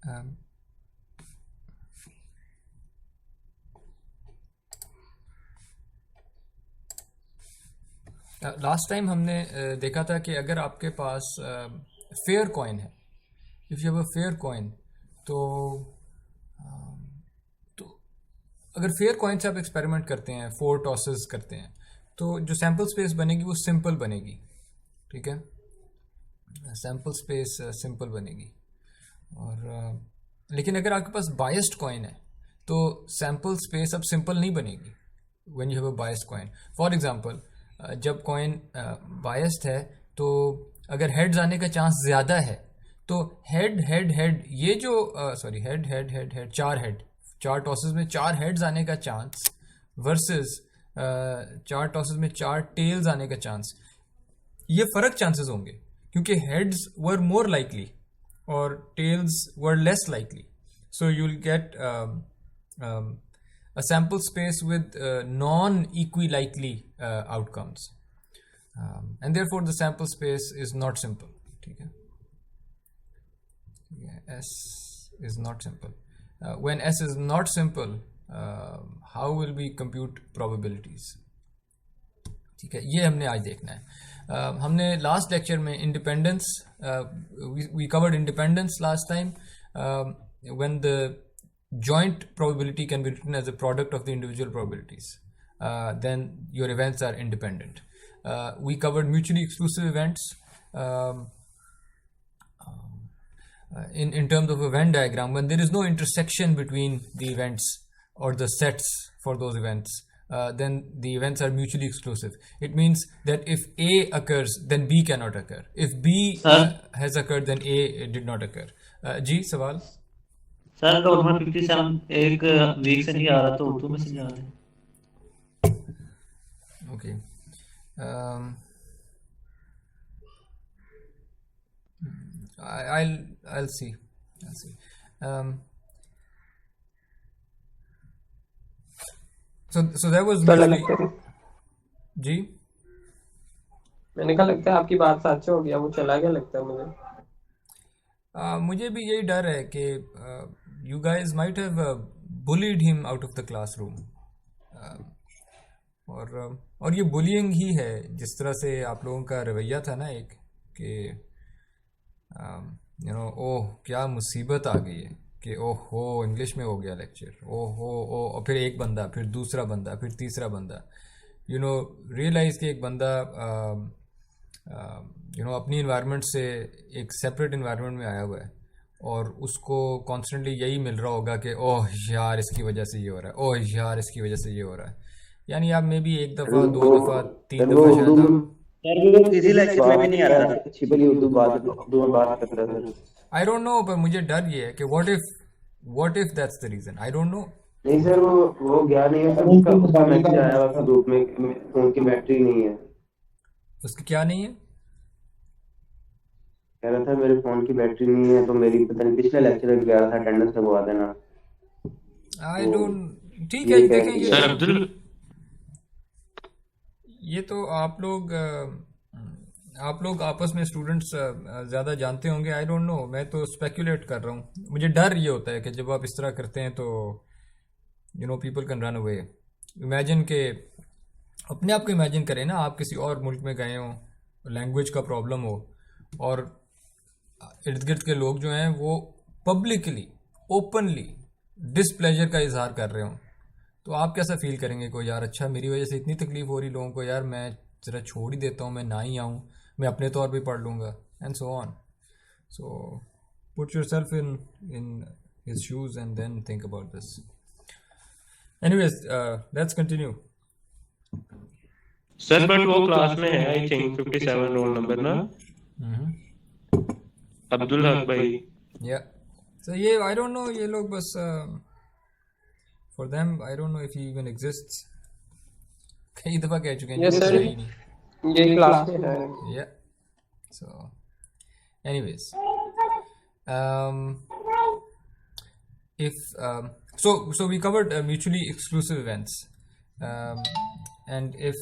um, last time हमने देखा था कि अगर आपके पास फेयर कॉइन है, if you have a fair coin, तो तो अगर फेयर कॉइन से आप एक्सपेरिमेंट करते हैं, 4 टॉसेस करते हैं, तो जो सैम्पल स्पेस बनेगी वो सिंपल बनेगी, ठीक है, सैम्पल स्पेस सिंपल बनेगी। और लेकिन अगर आपके पास बायस्ड कॉइन है तो सैम्पल स्पेस अब सिंपल नहीं बनेगी when you have a biased coin. For example, जब कॉइन बायस्ड है तो अगर हेड्स आने का चांस ज़्यादा है तो हेड हेड हेड ये जो sorry head head head head चार टॉसेस में 4 हेड्स आने का चांस वर्सेस 4 टॉसेस में 4 टेल्स आने का चांस, ये फ़र्क चांसेस होंगे क्योंकि हेड्स वर मोर लाइकली और tails were less likely. So you'll get a sample space with non-equilikely outcomes. And therefore the sample space is not simple. Okay? Yeah, S is not simple. When S is not simple, how will we compute probabilities? ठीक है, ये हमने आज देखना है। हमने last lecture में independence, we covered independence last time, when the joint probability can be written as a product of the individual probabilities, then your events are independent. We covered mutually exclusive events in terms of a Venn diagram when there is no intersection between the events or the sets for those events. Then the events are mutually exclusive. It means that if A occurs, then B cannot occur. If B has occurred, then A did not occur. जी सवाल? Sir dot 157 एक week से नहीं आ रहा तो उर्दू में समझा दें। Okay. I'll see. So that was लगता जी मैंने कहा लगता है आपकी बात सच हो गया, वो चला गया लगता है मुझे। मुझे भी यही डर है कि you guys might have bullied him out of the classroom. और ये बुलिंग ही है, जिस तरह से आप लोगों का रवैया था ना एक कि यू नो ओह क्या मुसीबत आ गई है कि ओह हो इंग्लिश में हो गया लेक्चर, ओह हो और फिर एक बंदा, फिर दूसरा बंदा, फिर तीसरा बंदा, यू नो रियलाइज़ कि एक बंदा यू नो अपनी इन्वायरमेंट से एक सेपरेट इन्वायरमेंट में आया हुआ है और उसको कॉन्स्टेंटली यही मिल रहा होगा कि ओह यार इसकी वजह से ये हो रहा है, ओह यार इसकी वजह से ये हो रहा है। यानी आप मे भी 1 दफ़ा 2 दफ़ा 3 दफ़ा शायद सर वो किसी लेक्चर में भी नहीं आ रहा था। छिपली उर्दू बात कर रहा था। आई डोंट नो, पर मुझे डर ये है कि what if that's the reason. I don't know. नहीं सर वो गया नहीं है सर, उसका मैसेज आया हुआ था ग्रुप में, फोन की बैटरी नहीं है। उसकी क्या नहीं है? कह रहा था मेरे फोन की बैटरी नहीं है, तो मेरी पता नहीं पिछले लेक्चर में गया था, अटेंडेंस लगवा देना। आई डोंट, ठीक है देखें सर अब्दुल, ये तो आप लोग आपस में स्टूडेंट्स ज़्यादा जानते होंगे। आई डोंट नो, मैं तो स्पेकुलेट कर रहा हूँ। मुझे डर ये होता है कि जब आप इस तरह करते हैं तो you know people can run away. Imagine के अपने आप को इमेजिन करें ना, आप किसी और मुल्क में गए हो, लैंग्वेज का प्रॉब्लम हो और इर्द गिर्द के लोग जो हैं वो पब्लिकली ओपनली डिसप्लेजर का इजहार कर रहे हो, तो आप कैसा फील करेंगे? को यार अच्छा मेरी वजह से इतनी तकलीफ हो रही लोगों को, यार मैं ज़रा छोड़ ही देता हूँ, मैं ना ही आऊँ, मैं अपने तौर पे पढ़ लूँगा and so on. So put yourself in his shoes and then think about this. Anyways let's continue. Sir but वो क्लास में है आई थिंक 57 रोल नंबर ना, अब्दुल हक भाई। या सो ये आई डोंट नो, ये लोग बस for them I don't know if he even exists. कई दफ़ा कह चुके हैं Yes, sir. ही नहीं। ये क्लास में है। Yeah. So, anyways, so we covered mutually exclusive events, and if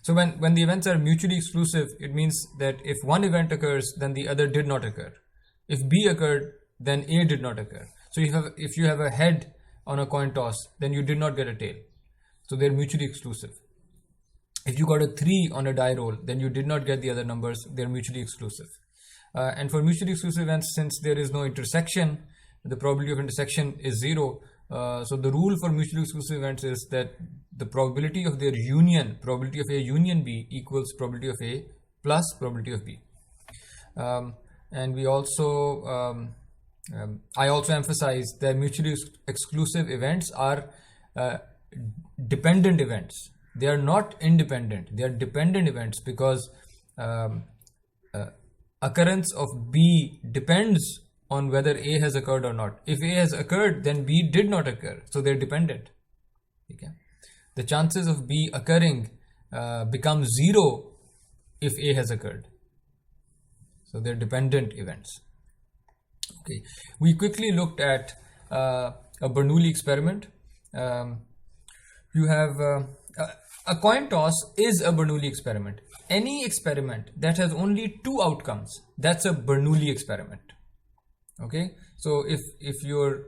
so when the events are mutually exclusive, it means that if one event occurs, then the other did not occur. If B occurred, then A did not occur. So if you have a head on a coin toss, then you did not get a tail. So they're mutually exclusive. If you got a 3 on a die roll, then you did not get the other numbers. They're mutually exclusive. And for mutually exclusive events, since there is no intersection, the probability of intersection is 0. So the rule for mutually exclusive events is that the probability of their union, probability of A union B, equals probability of A plus probability of B. And we also, I also emphasize that mutually exclusive events are dependent events. They are not independent. They are dependent events because occurrence of B depends on whether A has occurred or not. If A has occurred, then B did not occur. So they're dependent. Okay. The chances of B occurring become 0 if A has occurred. So they're dependent events. Okay. We quickly looked at a Bernoulli experiment. You have a coin toss is a Bernoulli experiment. Any experiment that has only 2 outcomes, that's a Bernoulli experiment. Okay, so if you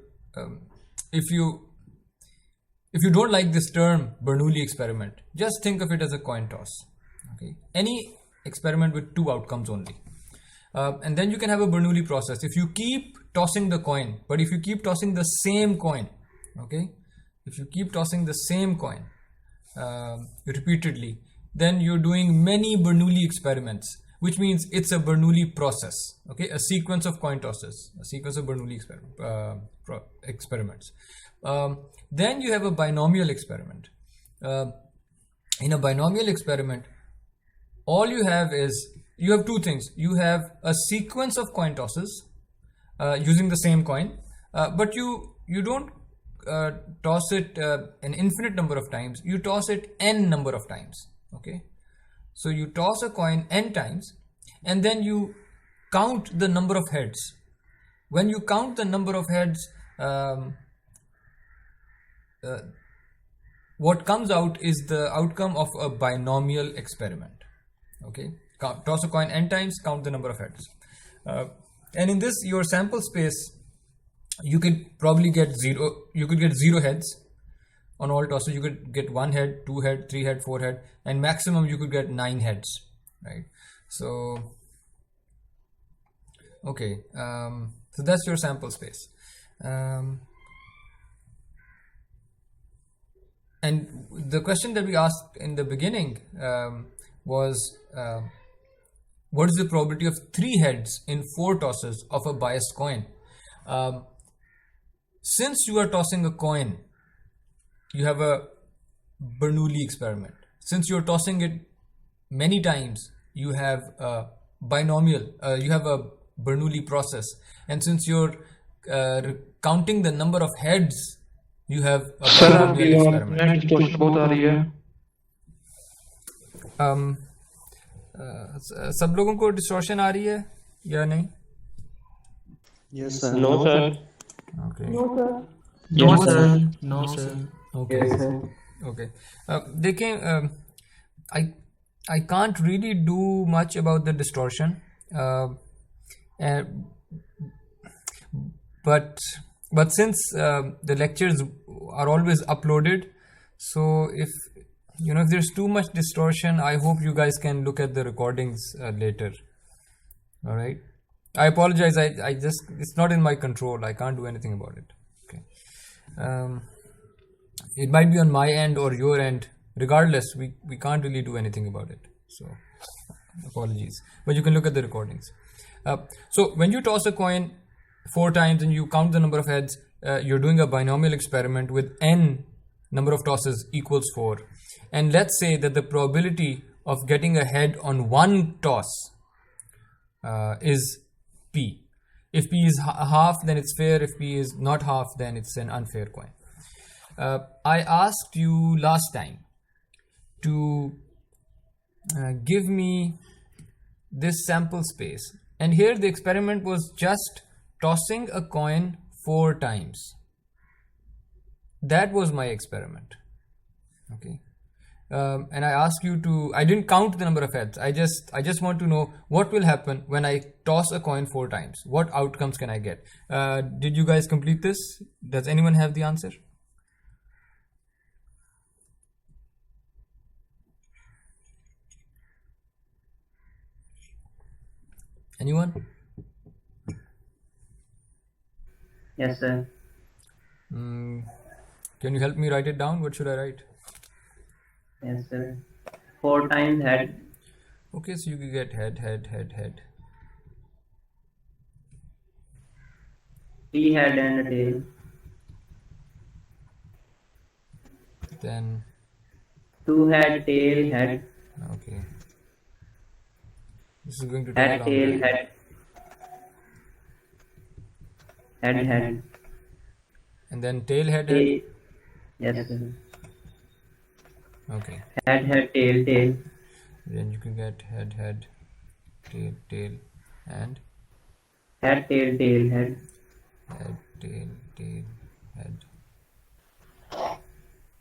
don't like this term Bernoulli experiment, just think of it as a coin toss. Okay, any experiment with 2 outcomes only, and then you can have a Bernoulli process. If you keep tossing the coin, but if you keep tossing the same coin, okay, if you keep tossing the same coin repeatedly, then you're doing many Bernoulli experiments, which means it's a Bernoulli process. Okay, a sequence of coin tosses, a sequence of Bernoulli experiments. Then you have a binomial experiment. In a binomial experiment, all you have is, you have 2 things. You have a sequence of coin tosses using the same coin, but you don't toss it an infinite number of times. You toss it n number of times. Okay, so you toss a coin n times and then you count the number of heads. When you count the number of heads, what comes out is the outcome of a binomial experiment. Okay, toss a coin n times, count the number of heads, and in this, your sample space, you could probably get 0. You could get 0 heads on all tosses. You could get 1 head, 2 head, 3 head, 4 head, and maximum you could get 9 heads, right? So okay, so that's your sample space, and the question that we asked in the beginning was what is the probability of 3 heads in 4 tosses of a biased coin? Since you are tossing a coin, you have a Bernoulli experiment. Since you're tossing it many times, you have a binomial, you have a Bernoulli process. And since you're counting the number of heads, you have a binomial experiment. सब लोगों को distortion आ रही है या नहीं? Yes, sir. No, sir. Okay. No, sir. No, sir. Okay. Okay. देखें, I can't really do much about the distortion, but since the lectures are always uploaded, so if there's too much distortion, I hope you guys can look at the recordings later. All right. I apologize. I just, it's not in my control. I can't do anything about it. Okay. It might be on my end or your end. Regardless, we can't really do anything about it. So apologies. But you can look at the recordings. So when you toss a coin 4 times and you count the number of heads, you're doing a binomial experiment with n number of tosses equals 4. And let's say that the probability of getting a head on 1 toss is P. If P is half, then it's fair. If P is not half, then it's an unfair coin. I asked you last time to give me this sample space, and here the experiment was just tossing a coin 4 times. That was my experiment. Okay. and I ask you to, I didn't count the number of heads. I just want to know what will happen when I toss a coin 4 times. What outcomes can I get? Did you guys complete this? Does anyone have the answer? Anyone? Yes, sir. Can you help me write it down? What should I write? Yes, sir. 4 times head. Okay, so you can get head, head, head, head. 3 head and a tail. Then, 2 head, tail, head. okay. This is going to take a Head, long tail, time. head. Head, head. And then tail, head, head. Tail. Yes, sir. Okay. Head, head, tail, tail. Then you can get head, head, tail, tail, and Head, tail, tail, head. head, tail, tail, head.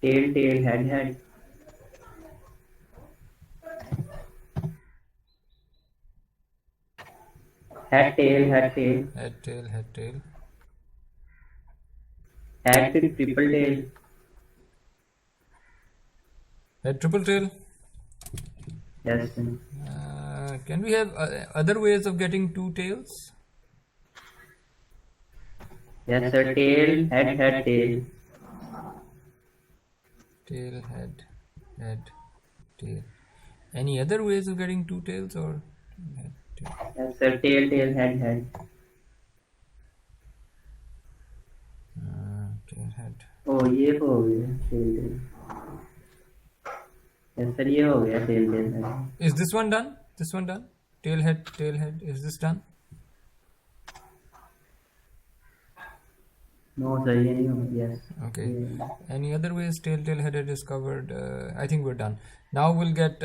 Tail, tail, head, head. Head, tail, head, tail. Head, tail, head, tail. Head, triple tail. Head, triple tail. Yes, sir. Can we have other ways of getting 2 tails? Yes, sir. Tail, head, head, tail. Tail, head, head, tail. Any other ways of getting 2 tails or head, tail? Yes, sir. Tail, tail, head, head. Tail, head. Oh, ये हो गया tail, tail. Yes, sir. ये हो गया tail, tail, head. Is this one done? This one done? Tail, head, tail, head. Is this done? No, sir. ये नहीं हो गया. Yes. Okay. Any other ways? Tail, tail, head, head is covered. I think we're done. Now we'll get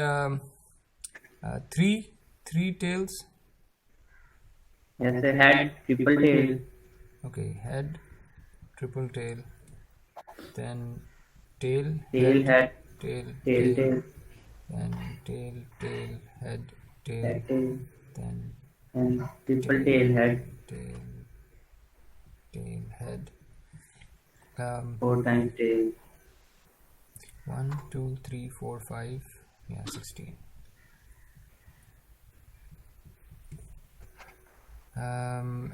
3 tails. Yes, sir. Head, triple tail. Okay, head, triple tail, then tail, Tail, head, tail, tail, tail. then tail, tail, head, tail, Head, tail. then And triple tail, head. tail, tail, head. 4 times tail. 1, 2, 3, 4, 5, yeah, 16.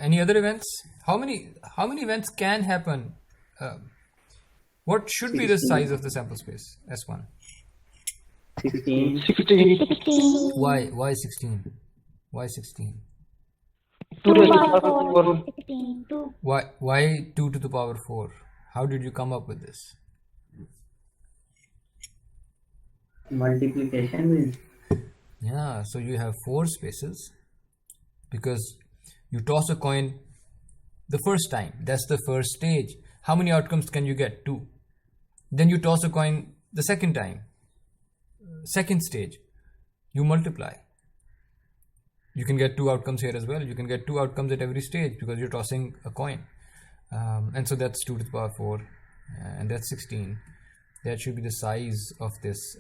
Any other events? How many events can happen? What should be the size of the sample space? S1. 16. 16. Why 16? Why 16? 2 to the power 4. 16. 2. Why 2 to the power 4? How did you come up with this? Multiplication with. Yeah, so you have 4 spaces because you toss a coin the first time. That's the first stage. How many outcomes can you get? 2. Then you toss a coin the second time. Second stage. You multiply. You can get 2 outcomes here as well. You can get 2 outcomes at every stage because you're tossing a coin. And so that's 2 to the power 4. And that's 16. That should be the size of this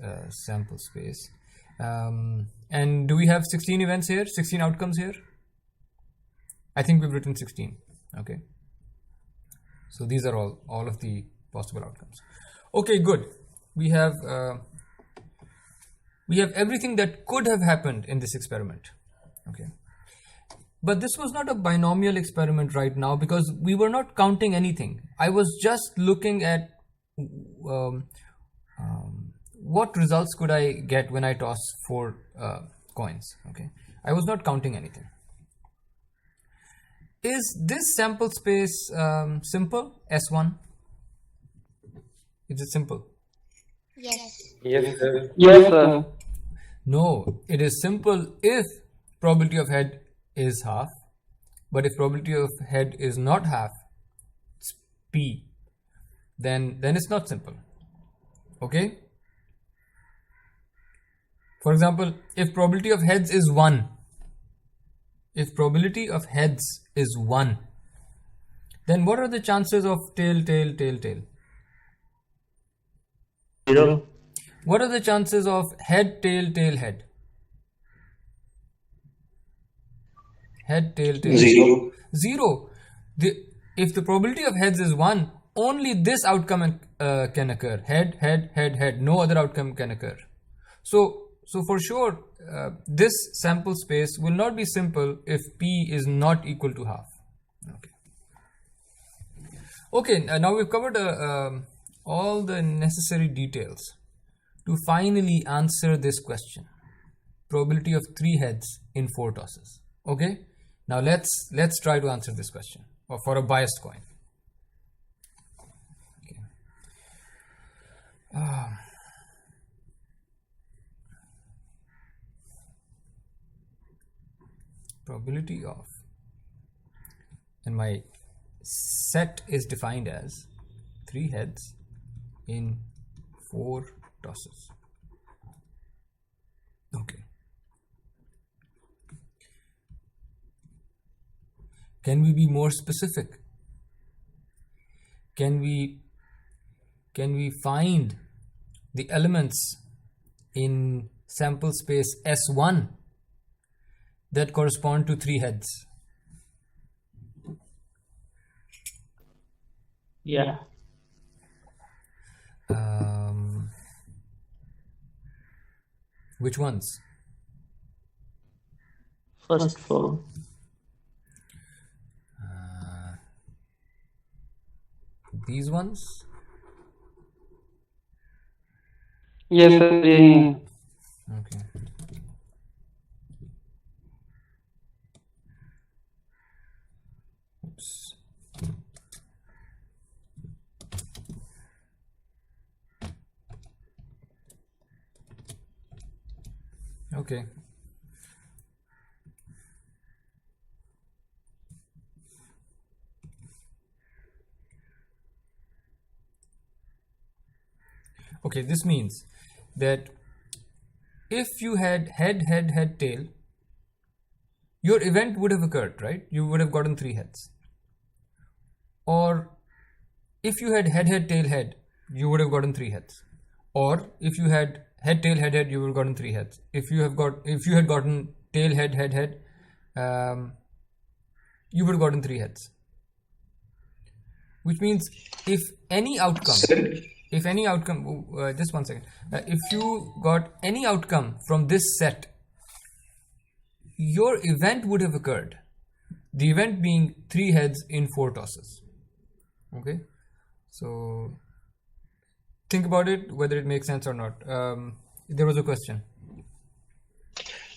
sample space. And do we have 16 events here? 16 outcomes here? I think we've written 16. Okay. So these are all of the possible outcomes. Okay, good. We have everything that could have happened in this experiment. Okay. But this was not a binomial experiment right now because we were not counting anything. I was just looking at what results could I get when I toss 4 coins. Okay. I was not counting anything. Is this sample space simple? S1? Is it simple? Yes. Yes, sir. Yes, sir. No, it is simple if probability of head is half, but if probability of head is not half, it's P, then it's not simple. Okay? For example, if probability of heads is 1, then what are the chances of tail, tail, tail, tail? 0. What are the chances of head, tail, tail, head? Head, tail, tail. Zero. Zero. If the probability of heads is 1, only this outcome can occur. Head, head, head, head. No other outcome can occur. So for sure, this sample space will not be simple if p is not equal to half. Okay, now we've covered all the necessary details to finally answer this question. Probability of 3 heads in 4 tosses. Okay, now let's try to answer this question for a biased coin. Okay. Probability of, and my set is defined as 3 heads in 4 tosses. Okay. Can we be more specific? Can we find the elements in sample space S1 that correspond to 3 heads? Yeah. Which ones? First 4. These ones? Yes, sir. यही हैं. Okay. Oops. Okay. Okay, this means that if you had head, head, head, tail, your event would have occurred, right? You would have gotten 3 heads. Or if you had head, head, tail, head, you would have gotten 3 heads. Or if you had head, tail, head, head, you would have gotten 3 heads. If you had gotten tail, head, head, head, you would have gotten 3 heads. Which means if any outcome, just 1 second, if you got any outcome from this set, your event would have occurred. The event being 3 heads in 4 tosses. Okay, so think about it, whether it makes sense or not. There was a question.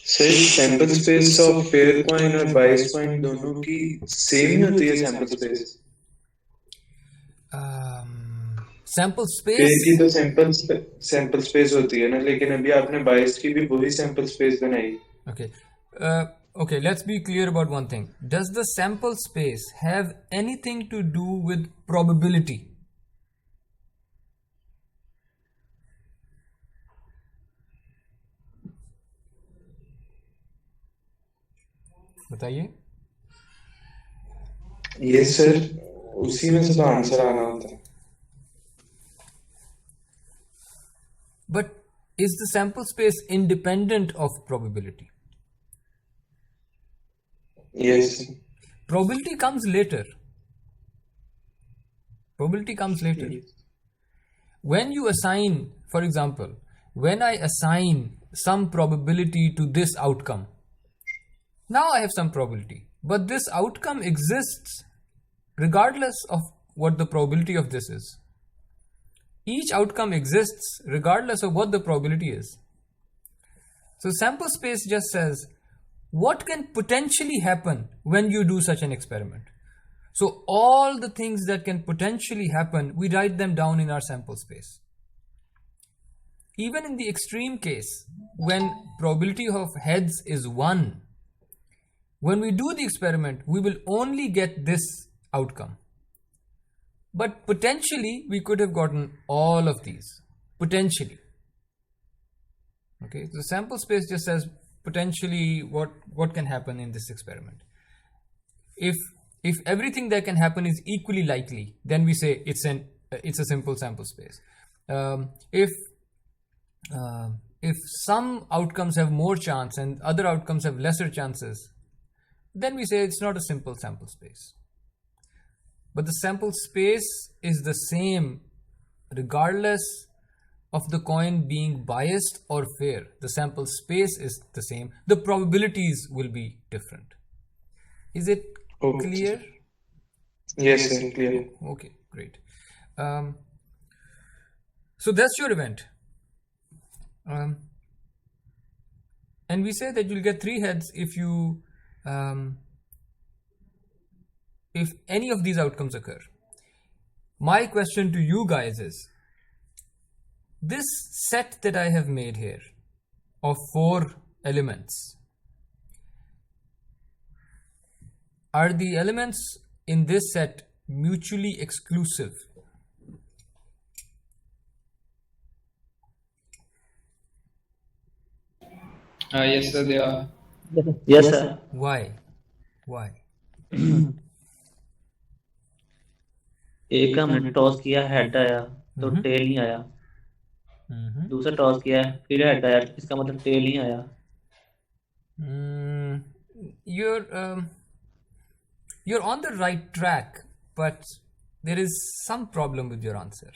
Sir sample space of pair coin और बाइस coin दोनों की same ही होती है sample space sample pair space, की तो sample space होती है ना, लेकिन अभी आपने बाइस की भी वही सैंपल स्पेस बनाई. okay. Okay, let's be clear about one thing. Does the sample space have anything to do with probability? बताइए. यस सर, उसी में से तो आंसर आना होता है. But is the sample space independent of probability? Yes Probability comes later. Probability comes later. When you assign, for example, when I assign some probability to this outcome, now I have some probability, but this outcome exists regardless of what the probability of this is. Each outcome exists regardless of what the probability is. So sample space just says, what can potentially happen when you do such an experiment? So all the things that can potentially happen, we write them down in our sample space. Even in the extreme case, when probability of heads is 1, when we do the experiment, we will only get this outcome. But potentially, we could have gotten all of these. Potentially. Okay, the sample space just says potentially what can happen in this experiment. If everything that can happen is equally likely, then we say it's a simple sample space. If if some outcomes have more chance and other outcomes have lesser chances, then we say it's not a simple sample space. But the sample space is the same regardless of the coin being biased or fair. The sample space is the same. The probabilities will be different. Is it Okay. clear? Yes, sir, clear. Okay, great. So that's your event. And we say that you'll get 3 heads if you if any of these outcomes occur. My question to you guys is, this set that I have made here of 4 elements, are the elements in this set mutually exclusive? Yes, sir, they are. Yes, sir. Why? Why? एक हमने toss किया, head आया तो tell नहीं आया। दूसरा toss किया फिर हेड आया, इसका मतलब टेल नहीं आया। You're on the right track, but there is some problem with your answer.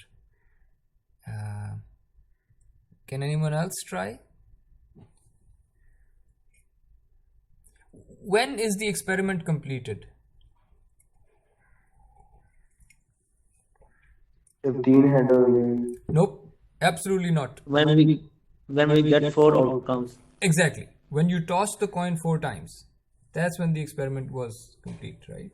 Can anyone else try? When is the experiment completed? 15 head हो गए। Nope, absolutely not. When we get 4 outcomes. Exactly. When you toss the coin 4 times, that's when the experiment was complete, right?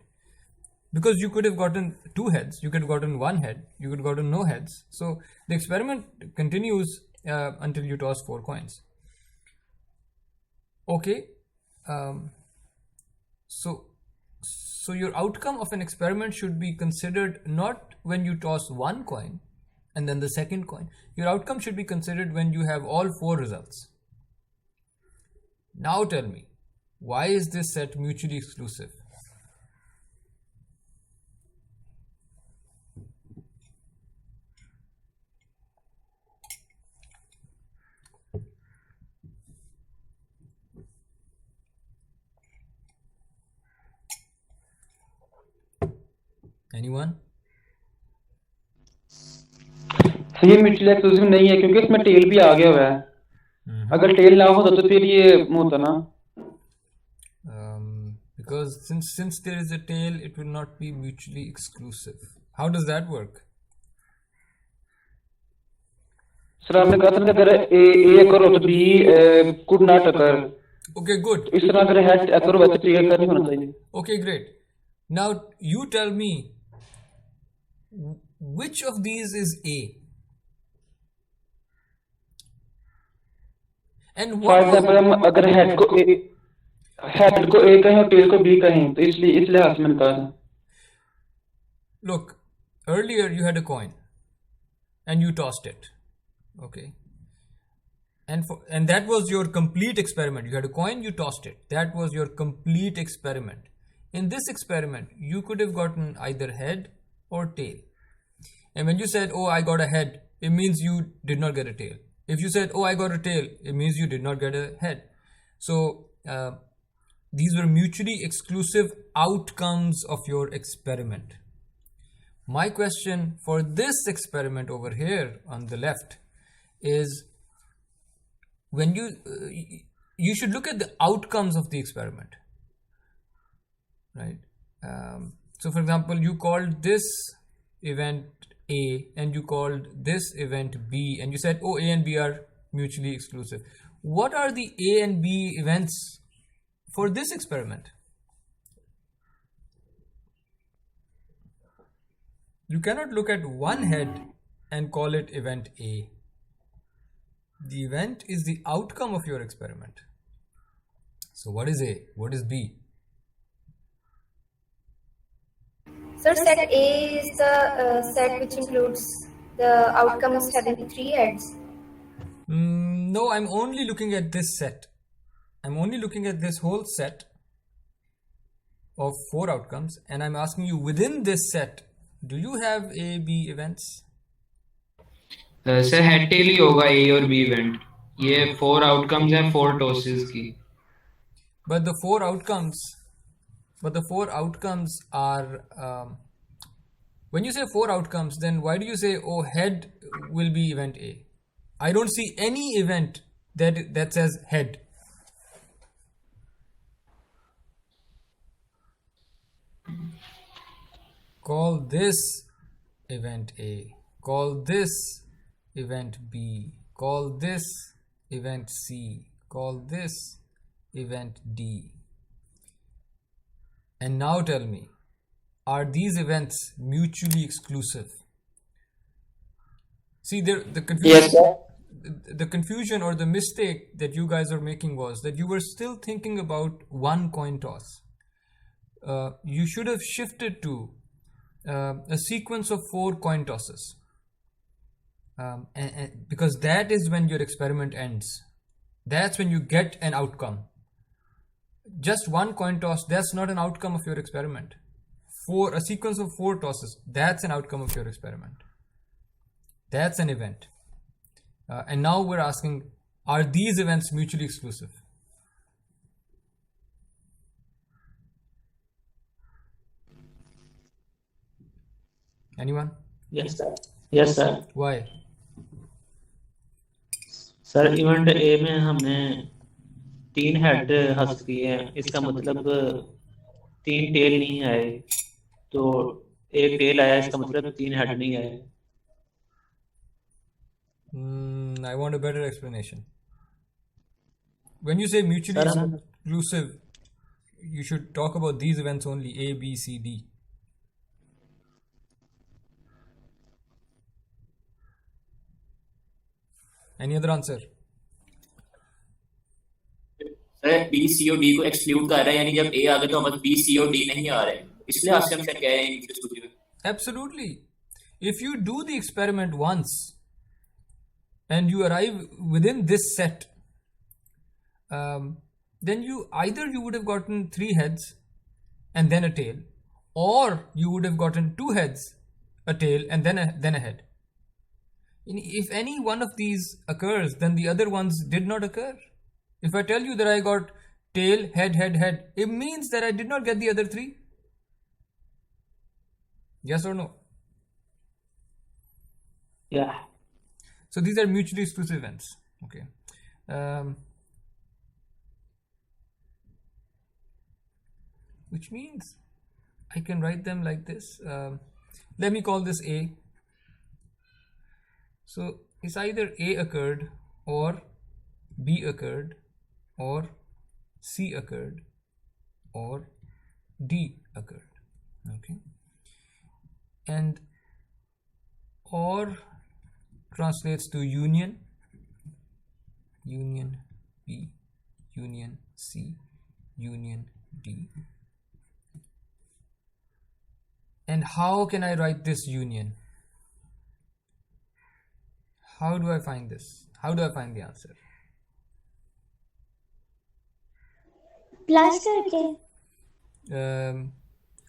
Because you could have gotten 2 heads, you could have gotten 1 head, you could have gotten no heads. So the experiment continues until you toss 4 coins. Okay. So your outcome of an experiment should be considered not when you toss 1 coin and then the second coin. Your outcome should be considered when you have all 4 results. Now tell me, why is this set mutually exclusive? Anyone? तो ये mutually exclusive नहीं है क्योंकि इसमें tell भी आ गया हुआ है। अगर टेल ना होता तो फिर ये होता ना। Because since there is a tail, it will not be mutually exclusive. How does that work? Sir आपने कहा था कि अगर ए करो तो B could not occur. Okay, good. इस तरह अगर हेड करो वैसे टेल का नहीं होना चाहिए। Okay, great. Now you tell me, which of these is A? And for example हम अगर हेड को ए कहें और टेल को बी कहें तो इसलिए हाथ में कहा था। Look, earlier you had a coin and you tossed it. Okay. And that was your complete experiment. You had a coin, you tossed it. That was your complete experiment. In this experiment, you could have gotten either head or tail. And when you said, oh, I got a head, it means you did not get a tail. If you said, oh, I got a tail, it means you did not get a head. So these were mutually exclusive outcomes of your experiment. My question for this experiment over here on the left is, when you should look at the outcomes of the experiment, right? So for example, you called this event A and you called this event B, and you said, oh, A and B are mutually exclusive. What are the A and B events for this experiment? You cannot look at one head and call it event A. The event is the outcome of your experiment. So what is A? What is B? Sir, set A is the set which includes the outcomes having 3 heads. No, I'm only looking at this set. I'm only looking at this whole set of 4 outcomes, and I'm asking you, within this set, do you have A, B events? Sir head tail ही होगा A और B event. ये 4 outcomes हैं 4 tosses की। But the four outcomes, are, when you say four outcomes, then why do you say, oh, head will be event A? I don't see any event that says head. Call this event A. Call this event B. Call this event C. Call this event D. And now tell me, are these events mutually exclusive? See, the confusion, Yes, sir. the confusion or the mistake that you guys are making was that you were still thinking about one coin toss. You should have shifted to a sequence of 4 coin tosses, because that is when your experiment ends. That's when you get an outcome. Just one coin toss, that's not an outcome of your experiment. For a sequence of 4 tosses, that's an outcome of your experiment. That's an event. And now we're asking, are these events mutually exclusive? Anyone? Yes sir, yes sir. Why? Sir event A में हमने 3 head हासिल किए हैं, इसका मतलब 3 tell नहीं आए, तो एक टेल आया, इसका मतलब 3 हेड नहीं आए। I want a better explanation. When you say mutually Sir, exclusive, you should talk about these events only, A, B, C, D. Any other answer? Sir B C और डी को exclude कर रहा है, यानी जब ए आ गया तो हमारे बी सी और डी नहीं आ रहे, इसलिए आज हम कह रहे हैं। Absolutely. If you do the experiment once and you arrive within this set, then you would have gotten 3 heads and then a tail, or you would have gotten 2 heads, a tail, and then a head. If any one of these occurs, then the other ones did not occur. If I tell you that I got tail, head, head, head, it means that I did not get the other 3. Yes or no? Yeah. So these are mutually exclusive events. Okay. Which means I can write them like this. Let me call this A. So it's either A occurred, or B occurred, or C occurred, or D occurred. Okay. And or translates to union, union B, union C, union D. And how can I write this union? How do I find this? How do I find the answer? Plus करके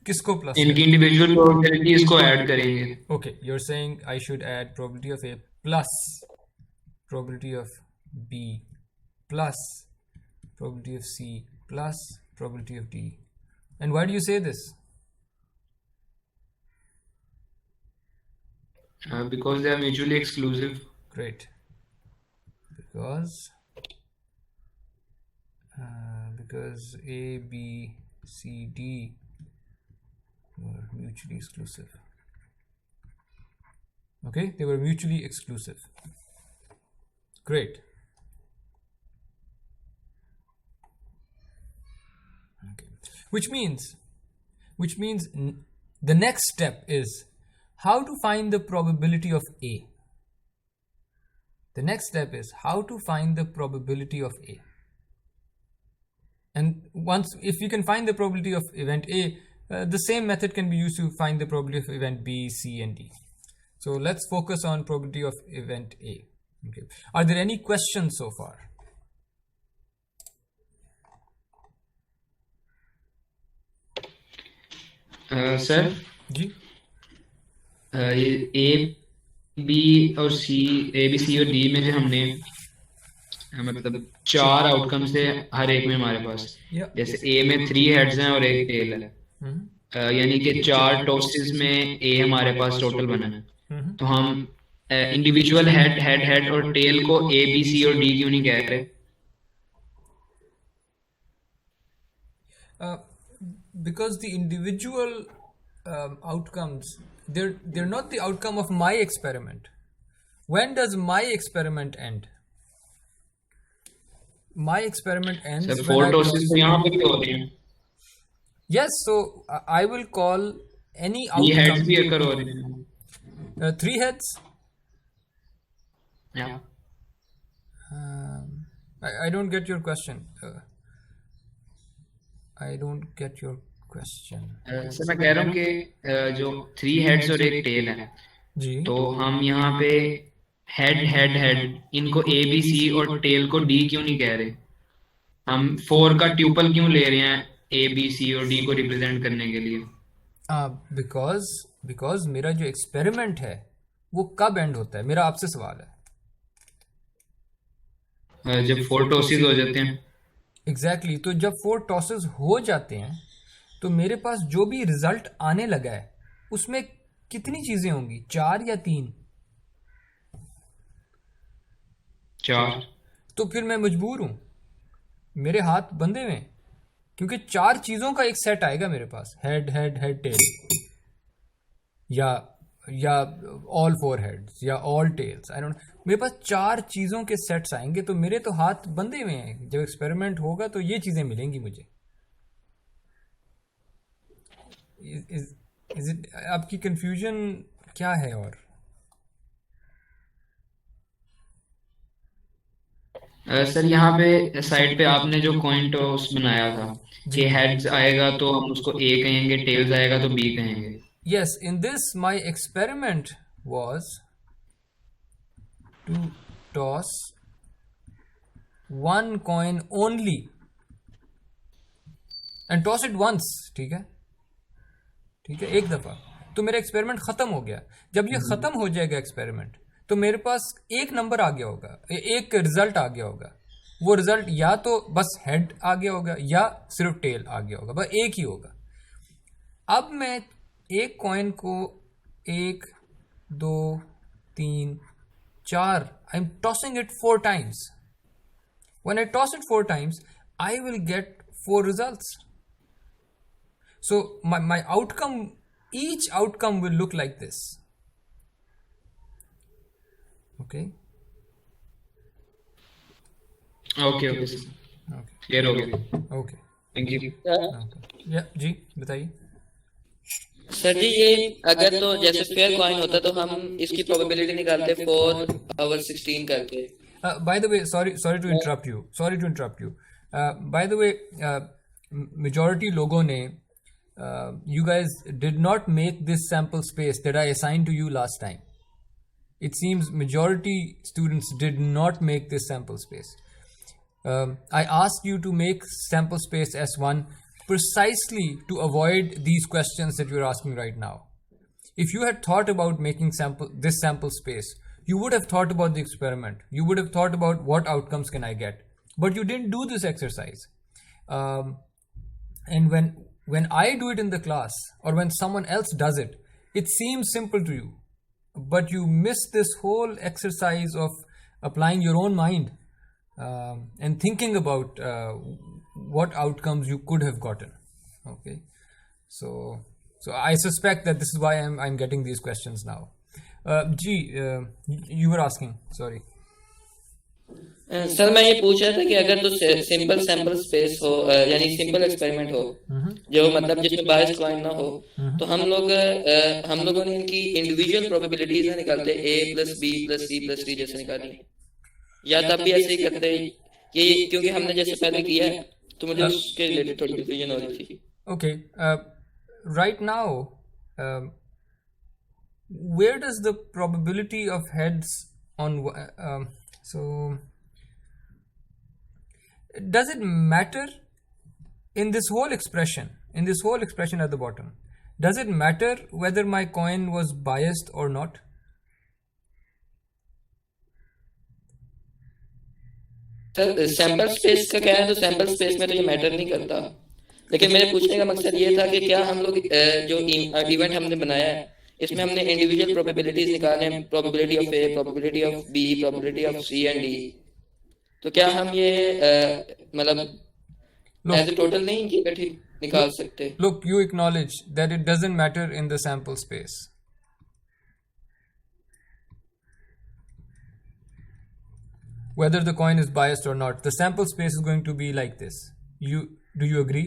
किसको plus? इनकी individual probabilities को add करेंगे। Okay, you're saying I should add probability of A plus probability of B plus probability of C plus probability of D. And why do you say this? Because they are mutually exclusive. Great. Because A, B, C, D were mutually exclusive. Okay, they were mutually exclusive. Great. Okay. Which means the next step is how to find the probability of A. The next step is how to find the probability of A. And if you can find the probability of event A, the same method can be used to find the probability of event B, C, and D. So let's focus on probability of event A. Okay. Are there any questions so far? Sir ji? A B और C, A B C और D में जो हमने मतलब 4 outcomes है हर एक में हमारे पास। या जैसे ए में 3 हेड्स हैं और एक टेल है, यानी कि 4 टॉसेस में ए हमारे पास टोटल बना है। तो हम इंडिविजुअल हेड हेड हेड और टेल को ए बी सी और डी क्यों नहीं कह रहे? because the individual outcomes, they're not the outcome of my experiment. When does my experiment end? My experiment ends sir when 4 tosses तो यहाँ पे भी हो रहे हैं, yes, so I will call any ये हेड्स outcome भी अकर हो रहे हैं। 3 heads. या I don't get your question. I don't get your question. Sir मैं कह रहा हूँ कि जो 3 हेड्स और एक टेल है, जी तो हम यहाँ पे हेड हेड हेड इनको ए बी सी और टेल को डी क्यों नहीं कह रहे? हम 4 का ट्यूपल क्यों ले रहे हैं ए बी सी और डी को रिप्रेजेंट करने के लिए? बिकॉज मेरा जो एक्सपेरिमेंट है वो कब एंड होता है, मेरा आपसे सवाल है। जब 4 टॉसेस हो जाते हैं। एग्जैक्टली तो जब 4 टॉसेस हो जाते हैं तो मेरे पास जो भी रिजल्ट आने लगा है उसमें कितनी चीजें होंगी, 4 या 3? 4। तो फिर मैं मजबूर हूं, मेरे हाथ बंधे हुए हैं, क्योंकि 4 चीजों का एक सेट आएगा मेरे पास, हेड हेड हेड टेल, या ऑल 4 हेड्स या ऑल टेल्स, आई डोंट, मेरे पास 4 चीजों के सेट्स आएंगे, तो मेरे तो हाथ बंधे हुए हैं। जब एक्सपेरिमेंट होगा तो ये चीजें मिलेंगी मुझे। इज इट, आपकी कंफ्यूजन क्या है? और सर यहाँ पे साइड पे आपने जो कॉइन टॉस बनाया था कि हेड्स आएगा तो हम उसको ए कहेंगे, टेल्स आएगा तो बी कहेंगे। yes, in this my experiment was to toss one coin only and toss it once, ठीक है, एक दफा। तो मेरा एक्सपेरिमेंट खत्म हो गया। जब ये खत्म हो जाएगा एक्सपेरिमेंट, तो मेरे पास एक नंबर आ गया होगा, एक रिजल्ट आ गया होगा। वो रिजल्ट या तो बस हेड आ गया होगा या सिर्फ टेल आ गया होगा, बस एक ही होगा। अब मैं एक कॉइन को 1 2 3 4, I am tossing it 4 times. When I toss it 4 times, I will get 4 results. So my outcome, each outcome will look like this. Okay. Okay sir, clear हो गया। Okay. Thank you. या जी बताइए। Sir जी ये अगर तो जैसे fair coin होता तो हम इसकी प्रोबेबिलिटी निकालते 4/16 करके। By the way, sorry to interrupt you. By the way, majority लोगों ने, you guys did not make this sample space that I assigned to you last time. It seems majority students did not make this sample space. I asked you to make sample space S1 precisely to avoid these questions that you're asking right now. If you had thought about making this sample space, you would have thought about the experiment. You would have thought about what outcomes can I get. But you didn't do this exercise. And when I do it in the class, or when someone else does it, it seems simple to you. But you miss this whole exercise of applying your own mind and thinking about what outcomes you could have gotten. Okay, so I suspect that this is why I'm getting these questions now. You were asking, sorry. Sir मैं ये पूछ रहा था कि अगर तो simple sample space हो, यानी सिंपल एक्सपेरिमेंट हो, जो मतलब जिसमें बायस कॉइन ना हो, तो हम लोगों ने इनकी इंडिविजुअल प्रोबेबिलिटीज निकालते A + B + C + D जैसे निकाली, या तब भी ऐसे ही करते कि क्योंकि हमने जैसे पहले किया है, तो मुझे उसके रिलेटेड थोड़ी कंफ्यूजन हो रही थी। Okay, right now, where does the probability of heads on so does it matter in this whole expression at the bottom, does it matter whether my coin was biased or not? Sir sample space का क्या है, तो sample space में तो ये matter नहीं करता, लेकिन मेरे पूछने का मकसद ये था कि क्या हम लोग जो इवेंट हमने बनाया है इसमें हमने इंडिविजुअल प्रोबेबिलिटीज निकाले हैं, probability of A, probability of B, probability of C and D, तो क्या हम ये मतलब एज ए टोटल नहीं इकट्ठी निकाल सकते? Look, you acknowledge that it doesn't matter in the sample space. Whether the coin is biased or not, the sample space is going to be like this. Do you agree?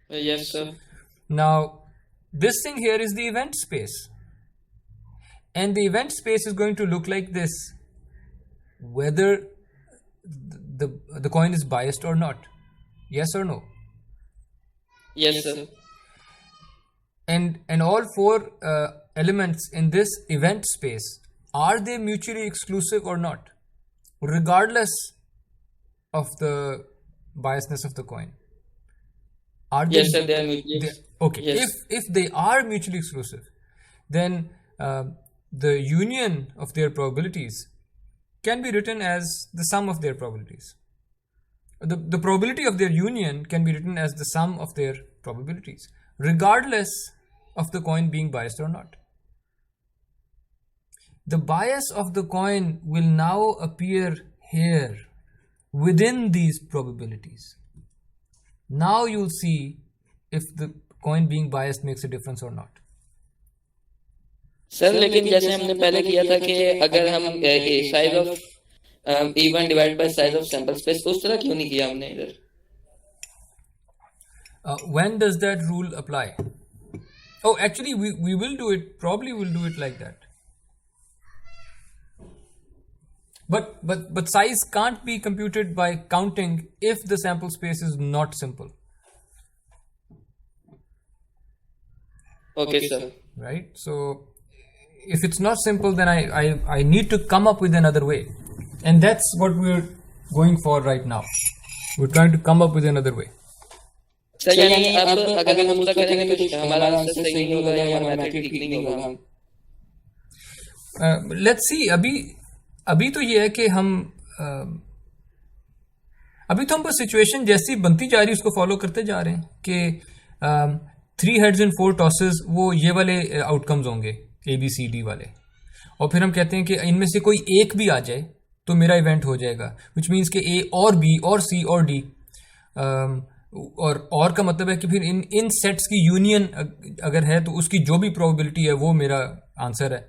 Yes, sir. Now, this thing here is the event space. And the event space is going to look like this. Whether the coin is biased or not. Yes or no? Yes, sir. And all four elements in this event space, are they mutually exclusive or not? Regardless of the biasness of the coin. Are they? Yes, sir, they are mutually. Okay. Yes. If they are mutually exclusive, then the union of their probabilities can be written as the sum of their probabilities. The probability of their union can be written as the sum of their probabilities, regardless of the coin being biased or not. The bias of the coin will now appear here within these probabilities. Now you'll see if the coin being biased makes a difference or not. Sir लेकिन जैसे हमने पहले किया था कि अगर हम size of event divide by size of sample space, उस तरह क्यों नहीं किया हमने इधर? When does that rule apply? Oh, actually we will do it, probably we'll do it like that. But size can't be computed by counting if the sample space is not simple. Okay, sir. Right? So if it's not simple, then I need to come up with another way. And that's what we're going for right now. We're trying to come up with another way. Sir यानी अब अगर हम उसका करेंगे तो हमारा answer सही नहीं होगा या हमारा मैथड ठीक नहीं होगा? Let's see. अभी तो ये है कि हम अभी तो हम बस सिचुएशन जैसी बनती जा रही है उसको फॉलो करते जा रहे हैं कि 3 heads and 4 tosses वो ये वाले आउटकम्स होंगे ABCD वाले, और फिर हम कहते हैं कि इनमें से कोई एक भी आ जाए तो मेरा इवेंट हो जाएगा, विच मीन्स कि A और B और C और D, और का मतलब है कि फिर इन सेट्स की यूनियन अगर है तो उसकी जो भी प्रोबेबिलिटी है वो मेरा आंसर है.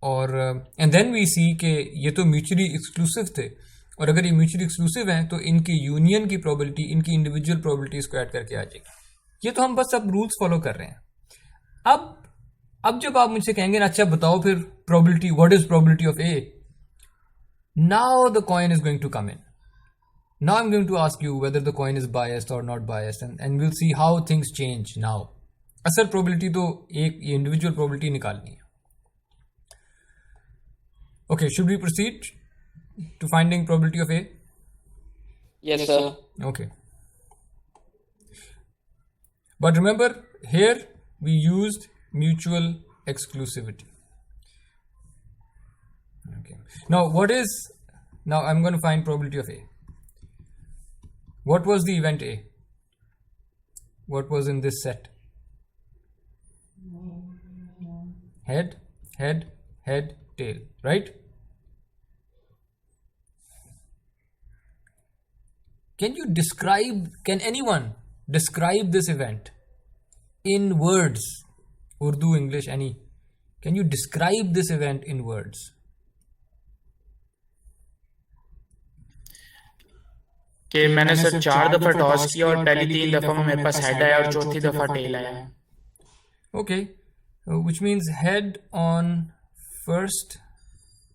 और एंड देन वी सी कि ये तो म्यूचुअली एक्सक्लूसिव थे, और अगर ये म्यूचुअली एक्सक्लूसिव हैं तो इनकी यूनियन की प्रोबेबिलिटी इनकी इंडिविजुअल प्रोबेबिलिटीज को ऐड करके आ जाएगी. ये तो हम बस अब रूल्स फॉलो कर रहे हैं. अब जब आप मुझसे कहेंगे ना, अच्छा बताओ फिर probability, what is probability of A, now the coin is going to come in. Now I'm going to ask you whether the coin is biased or not biased, and we'll see how things change now. असल probability तो एक individual probability निकालनी है. Okay, should we proceed to finding probability of A? Yes, sir. Okay. But remember, here we used mutual exclusivity. Okay. Now I'm going to find probability of A. What was the event A? What was in this set? Head, head, head, tail, right? Can anyone describe this event in words? Urdu, English, any? Can you describe this event in words? कि मैंने sir 4 दफा toss किया और पहली 3 दफा में मेरे पास head आया और चौथी दफा टेल आया. Okay, which means head on first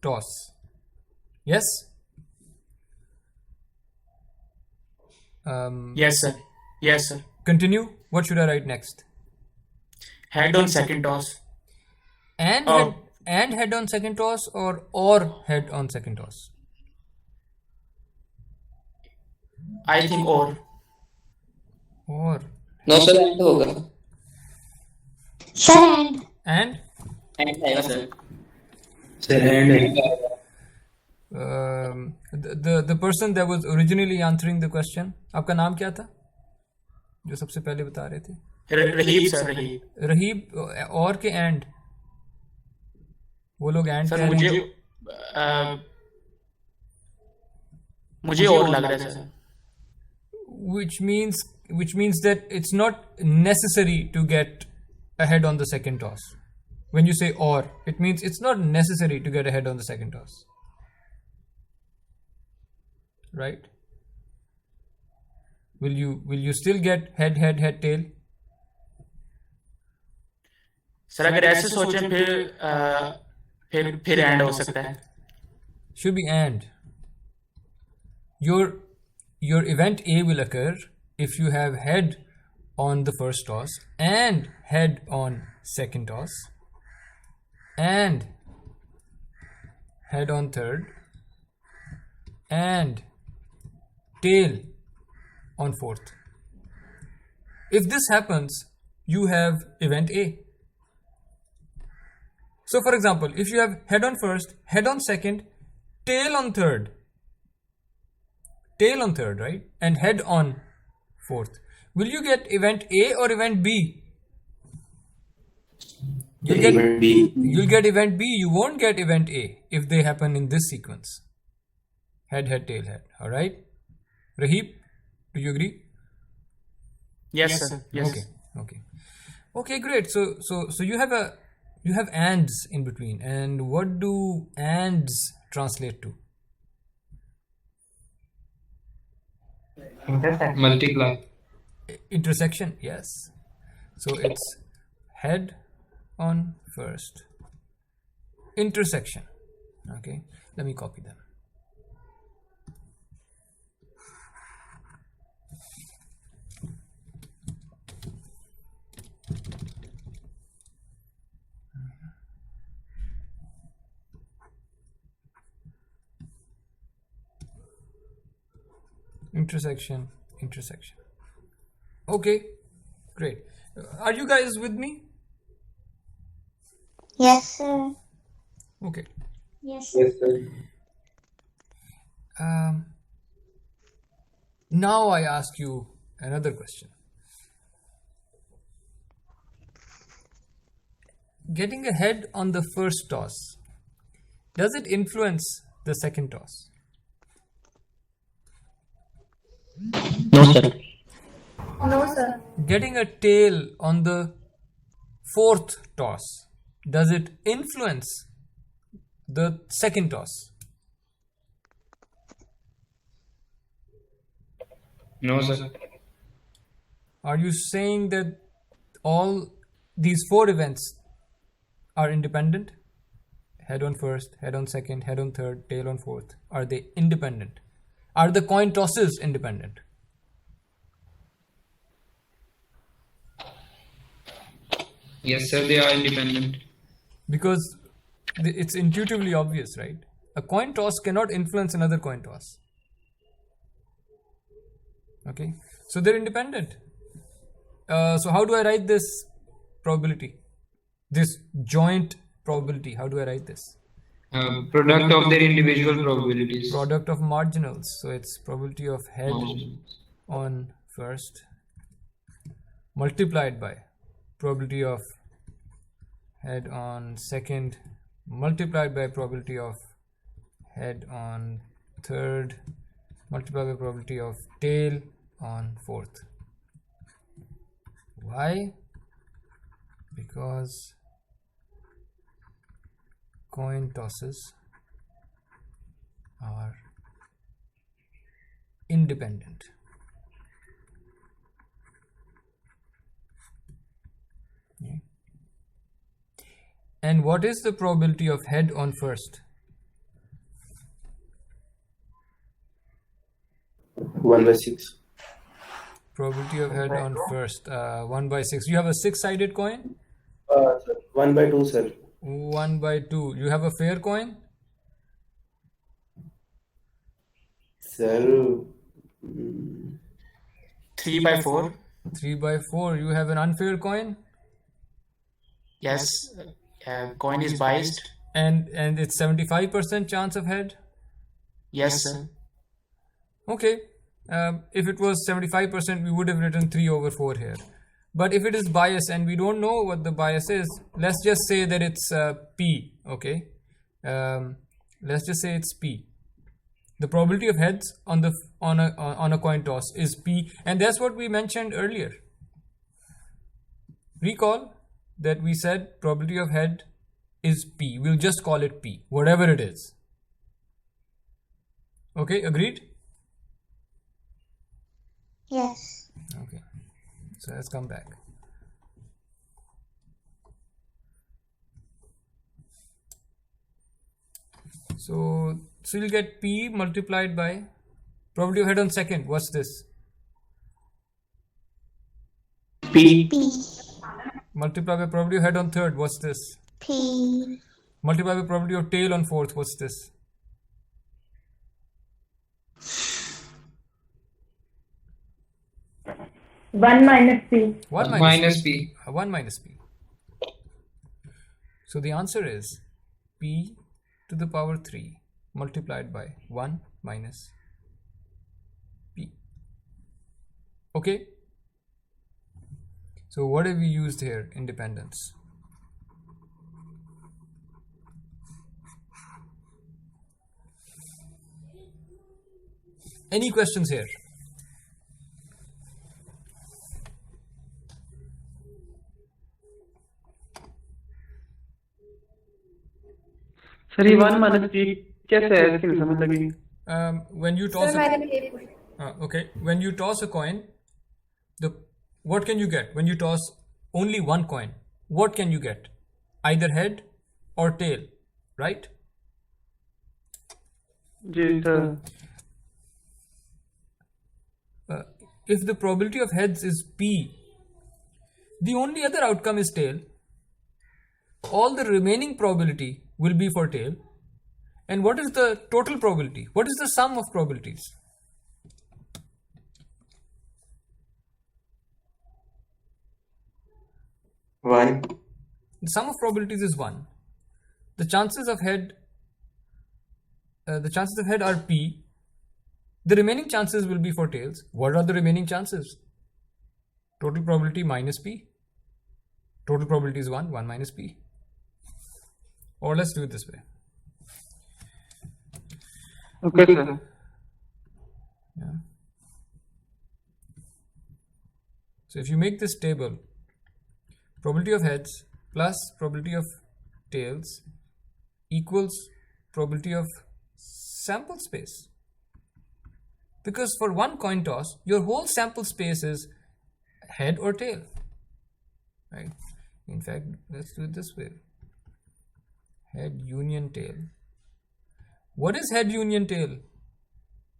toss. Yes? Yes, sir. Yes, sir. Continue. What should I write next? Head on second toss. And head on second toss, or head on second toss? I think or. No, sir, and होगा. Sir, and. And? And आएगा sir. Sir and the person that was originally answering the question, आपका नाम क्या था जो सबसे पहले बता रहे थे? रहीब सर, रहीब। रहीब और के एंड, वो लोग एंड सर मुझे और लग रहा है sir. which means that it's not necessary to get ahead on the second toss. When you say or, it means it's not necessary to get ahead on the second toss, right? Will you still get head tail? Sir अगर ऐसे सोचें फिर and हो सकता है। Should be and. Your event A will occur if you have head on the first toss and head on second toss and head on third and tail on fourth. If this happens, you have event A. So for example, if you have head on first, head on second, tail on third, right? And head on fourth. Will you get event A or event B? You'll get event B. You won't get event A if they happen in this sequence. Head, tail, head. All right? Rahib, do you agree? Yes, sir. Yes. Okay, great. So you have ands in between. And what do ands translate to? Multiply. Intersection, yes. So it's head on first, intersection. Okay, let me copy them. Intersection. Okay, great. Are you guys with me? Yes, sir. Okay. Yes. Yes, sir. Now I ask you another question. Getting ahead on the first toss, does it influence the second toss? No, sir. No, sir. Getting a tail on the fourth toss, does it influence the second toss? No, sir. Are you saying that all these four events are independent? Head on first, head on second, head on third, tail on fourth. Are they independent? Are the coin tosses independent? Yes, sir, they are independent. Because it's intuitively obvious, right? A coin toss cannot influence another coin toss. Okay, so they're independent. So how do I write this probability? This joint probability, how do I write this? Product of their individual probabilities. Product of marginals. So it's probability of head on first multiplied by probability of head on second multiplied by probability of head on third multiplied by probability of tail on fourth. Why? Because coin tosses are independent. Okay. And what is the probability of head on first? 1/6. Probability of head on first, 1/6. You have a 6-sided coin? Sir, 1/2, sir. 1/2. You have a fair coin? Sir, 3/4. 3/4. You have an unfair coin? Yes. Coin is biased. And it's 75% chance of head? Yes, sir. Okay. If it was 75%, we would have written 3/4 here. But if it is bias and we don't know what the bias is, let's just say that it's P, okay? Let's just say it's P. The probability of heads on a coin toss is P, and that's what we mentioned earlier. Recall that we said probability of head is P. We'll just call it P, whatever it is. Okay, agreed? Yes. Okay, so let's come back. So you'll get P multiplied by probability of head on second. What's this? P. Multiplied by probability of head on third. What's this? P. Multiplied by probability of tail on fourth. What's this? One minus P. 1 minus P. 1 minus P. So the answer is P to the power 3 multiplied by 1 minus P. Okay. So what have we used here? Independence. Any questions here? Sir ये 1 minus P कैसे है, इसकी नहीं समझ लगी। When you toss Sir, मैंने ये पूछा। okay, when you toss a coin, what can you get when you toss only one coin? What can you get? Either head or tail, right? जी sir. If the probability of heads is P, the only other outcome is tail. All the remaining probability will be for tail. And what is the total probability? What is the sum of probabilities? One. The sum of probabilities is 1. The chances of head are P. The remaining chances will be for tails. What are the remaining chances? Total probability minus P. Total probability is 1 minus P. Or let's do it this way. Okay, sir. Yeah. So if you make this table, probability of heads plus probability of tails equals probability of sample space. Because for one coin toss, your whole sample space is head or tail. Right? In fact, let's do it this way. Head union tail. What is head union tail?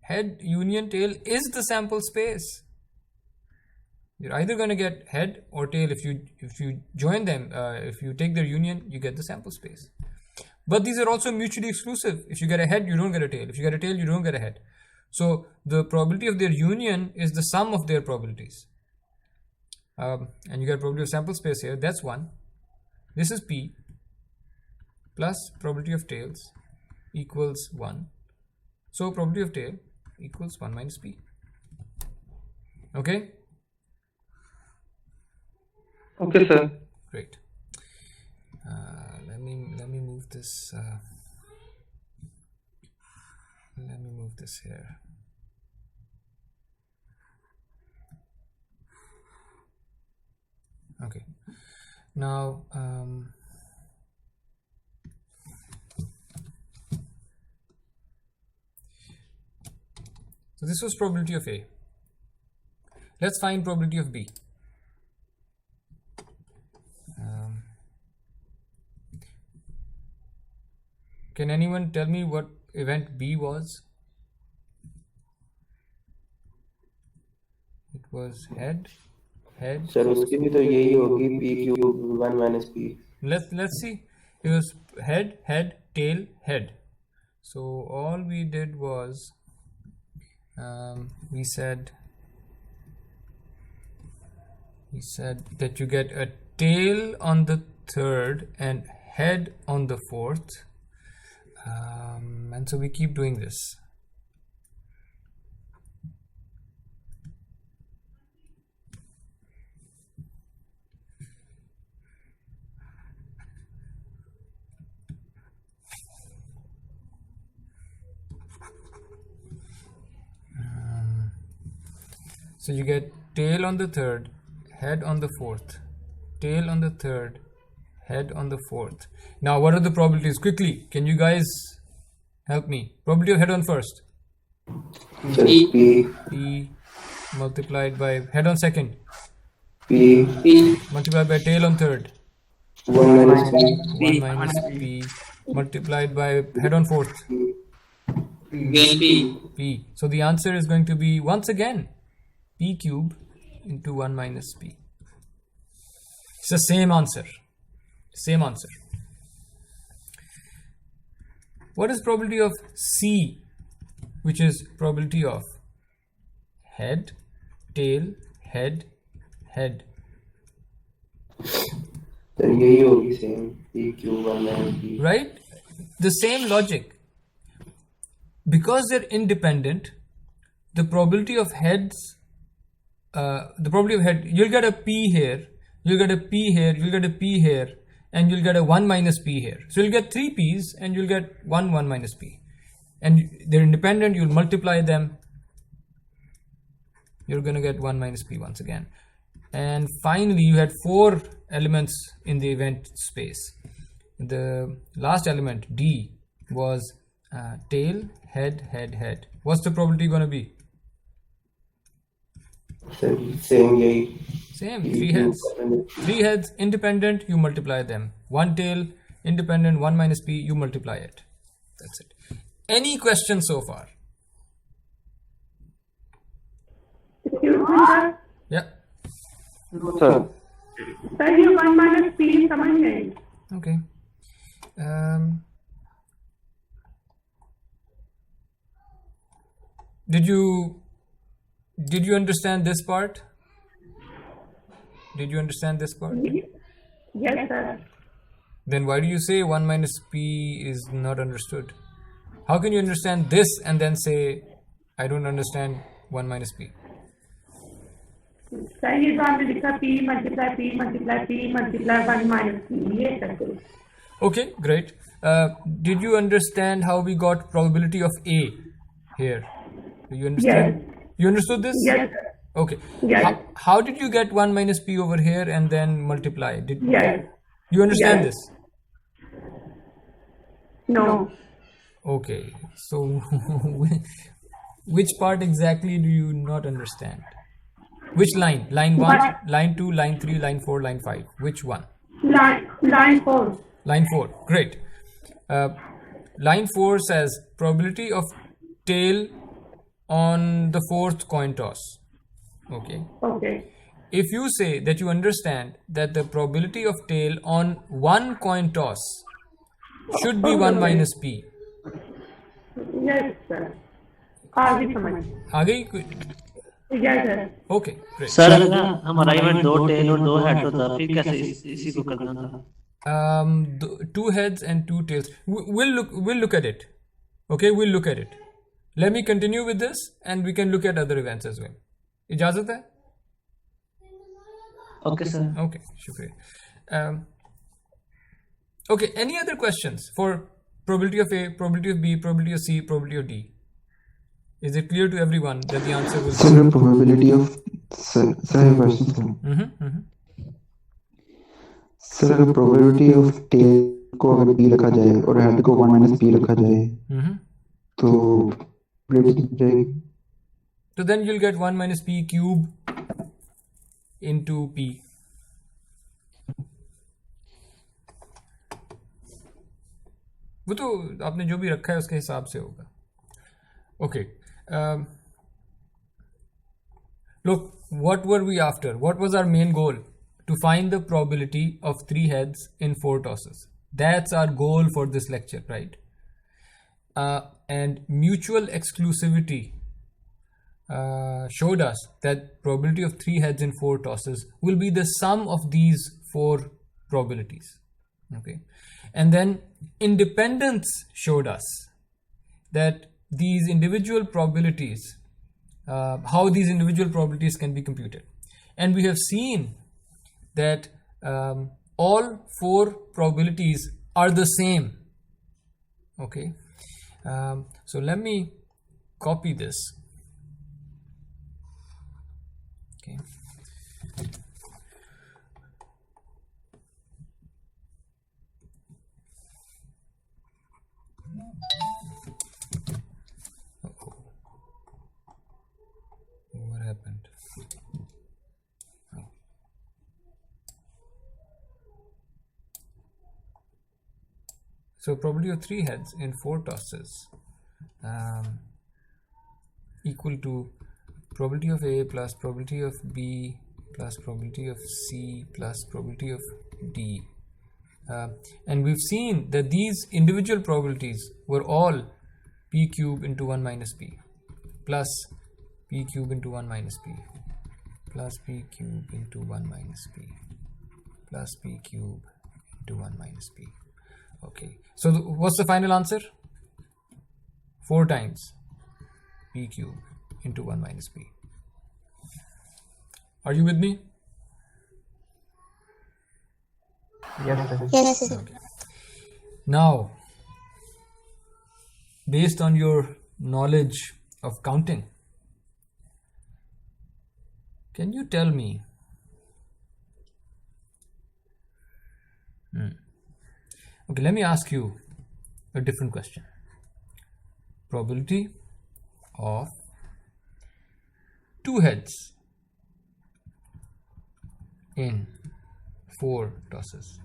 Head union tail is the sample space. You're either going to get head or tail. If you join them, if you take their union, you get the sample space. But these are also mutually exclusive. If you get a head, you don't get a tail. If you get a tail, you don't get a head. So the probability of their union is the sum of their probabilities. And you get probability of sample space here. That's 1. This is P plus probability of tails equals 1. So probability of tail equals 1 minus P. Okay? Okay, sir. Great. Let me move this. Let me move this here. Okay. Now, so this was probability of A. Let's find probability of B. Can anyone tell me what event B was? It was head. Sir उसकी भी तो यही होगी P cube 1 minus P. Let's see. It was head, tail, head. So all we did was we said that you get a tail on the third and head on the fourth. And so we keep doing this. So you get tail on the third, head on the fourth, tail on the third, head on the fourth. Now what are the probabilities? Quickly, can you guys help me? Probability of head on first. P multiplied by head on second. P Multiplied by tail on third. 1 minus P. 1 minus P multiplied by head on fourth. P. So the answer is going to be once again P cube into 1 minus P. It's the same answer. Same answer. What is probability of C, which is probability of head, tail, head, head? तो यही होगी same P cube 1 minus P. Right? The same logic. Because they're independent, the probability of heads, the probability of head, you'll get a P here, you'll get a P here, you'll get a P here, and you'll get a 1 minus P here. So you'll get 3 P's and you'll get 1 minus P. And they're independent, you'll multiply them, you're going to get 1 minus P once again. And finally, you had 4 elements in the event space. The last element, D, was tail, head, head, head. What's the probability going to be? Same yay. Same, 3 heads. 3 heads, independent, you multiply them. 1 tail, independent, 1 minus P, you multiply it. That's it. Any questions so far? Yeah. Sir. Sir, you 1 minus P समझ नहीं. Okay. Did you understand this part? Did you understand this part? Yes, sir. Then why do you say 1 minus P is not understood? How can you understand this and then say I don't understand 1 minus P? Sir, ये तो आपने लिखा P multiply P multiply P multiply 1 minus P. ये करते. Okay, great. Did you understand how we got probability of A here? Do you understand? Yes. You understood this? Yes. Okay. Yes. How did you get 1 minus P over here and then multiply? Yes. You understand Yes. this? No. Okay. So which part exactly do you not understand? Which line? Line 1, What? line 2, line 3, line 4, line 5. Which one? Line 4. Line 4. Great. Line 4 says probability of tail on the 4th coin toss. Okay. Okay. If you say that you understand that the probability of tail on 1 coin toss should be 1 minus P. Yes, sir. आगे समझ. आगे Yes, sir. Okay, great. Sir अगर हमारा event 2 tell और 2 head होता फिर कैसे इसी को करना था? 2 heads and 2 tails. We'll look at it. Okay, we'll look at it. Let me continue with this and we can look at other events as well. इजाजत है? Okay, sir. Okay, shukriya. Okay, any other questions for probability of A, probability of B, probability of C, probability of D? Is it clear to everyone that the answer will be? Sir, probability of sir, I have a question, sir. Sir अगर probability of tell को अगर p रखा जाए और head को 1 minus p रखा जाए तो प्रोबेबिलिटी कितनी जाएगी? So then you'll get 1 minus P cube into P. वो तो आपने जो भी रखा है उसके हिसाब से होगा. Okay. Look, what were we after? What was our main goal? To find the probability of 3 heads in 4 tosses. That's our goal for this lecture, right? And mutual exclusivity showed us that probability of 3 heads in 4 tosses will be the sum of these 4 probabilities. Okay, and then independence showed us that these individual probabilities, how these individual probabilities can be computed, and we have seen that all 4 probabilities are the same. Okay, so let me copy this. Okay. Uh-oh. What happened? Oh. So probability of 3 heads in 4 tosses equal to probability of A plus probability of B plus probability of C plus probability of D. And we've seen that these individual probabilities were all P cube into 1 minus P plus P cube into 1 minus P plus P cube into 1 minus P plus P cube into 1 minus P. Okay, so what's the final answer? 4 times P cube into 1 minus P. Are you with me? Yes, sir. Yes, sir. Okay. Now, based on your knowledge of counting, can you tell me okay, let me ask you a different question. Probability of 2 heads in 4 tosses.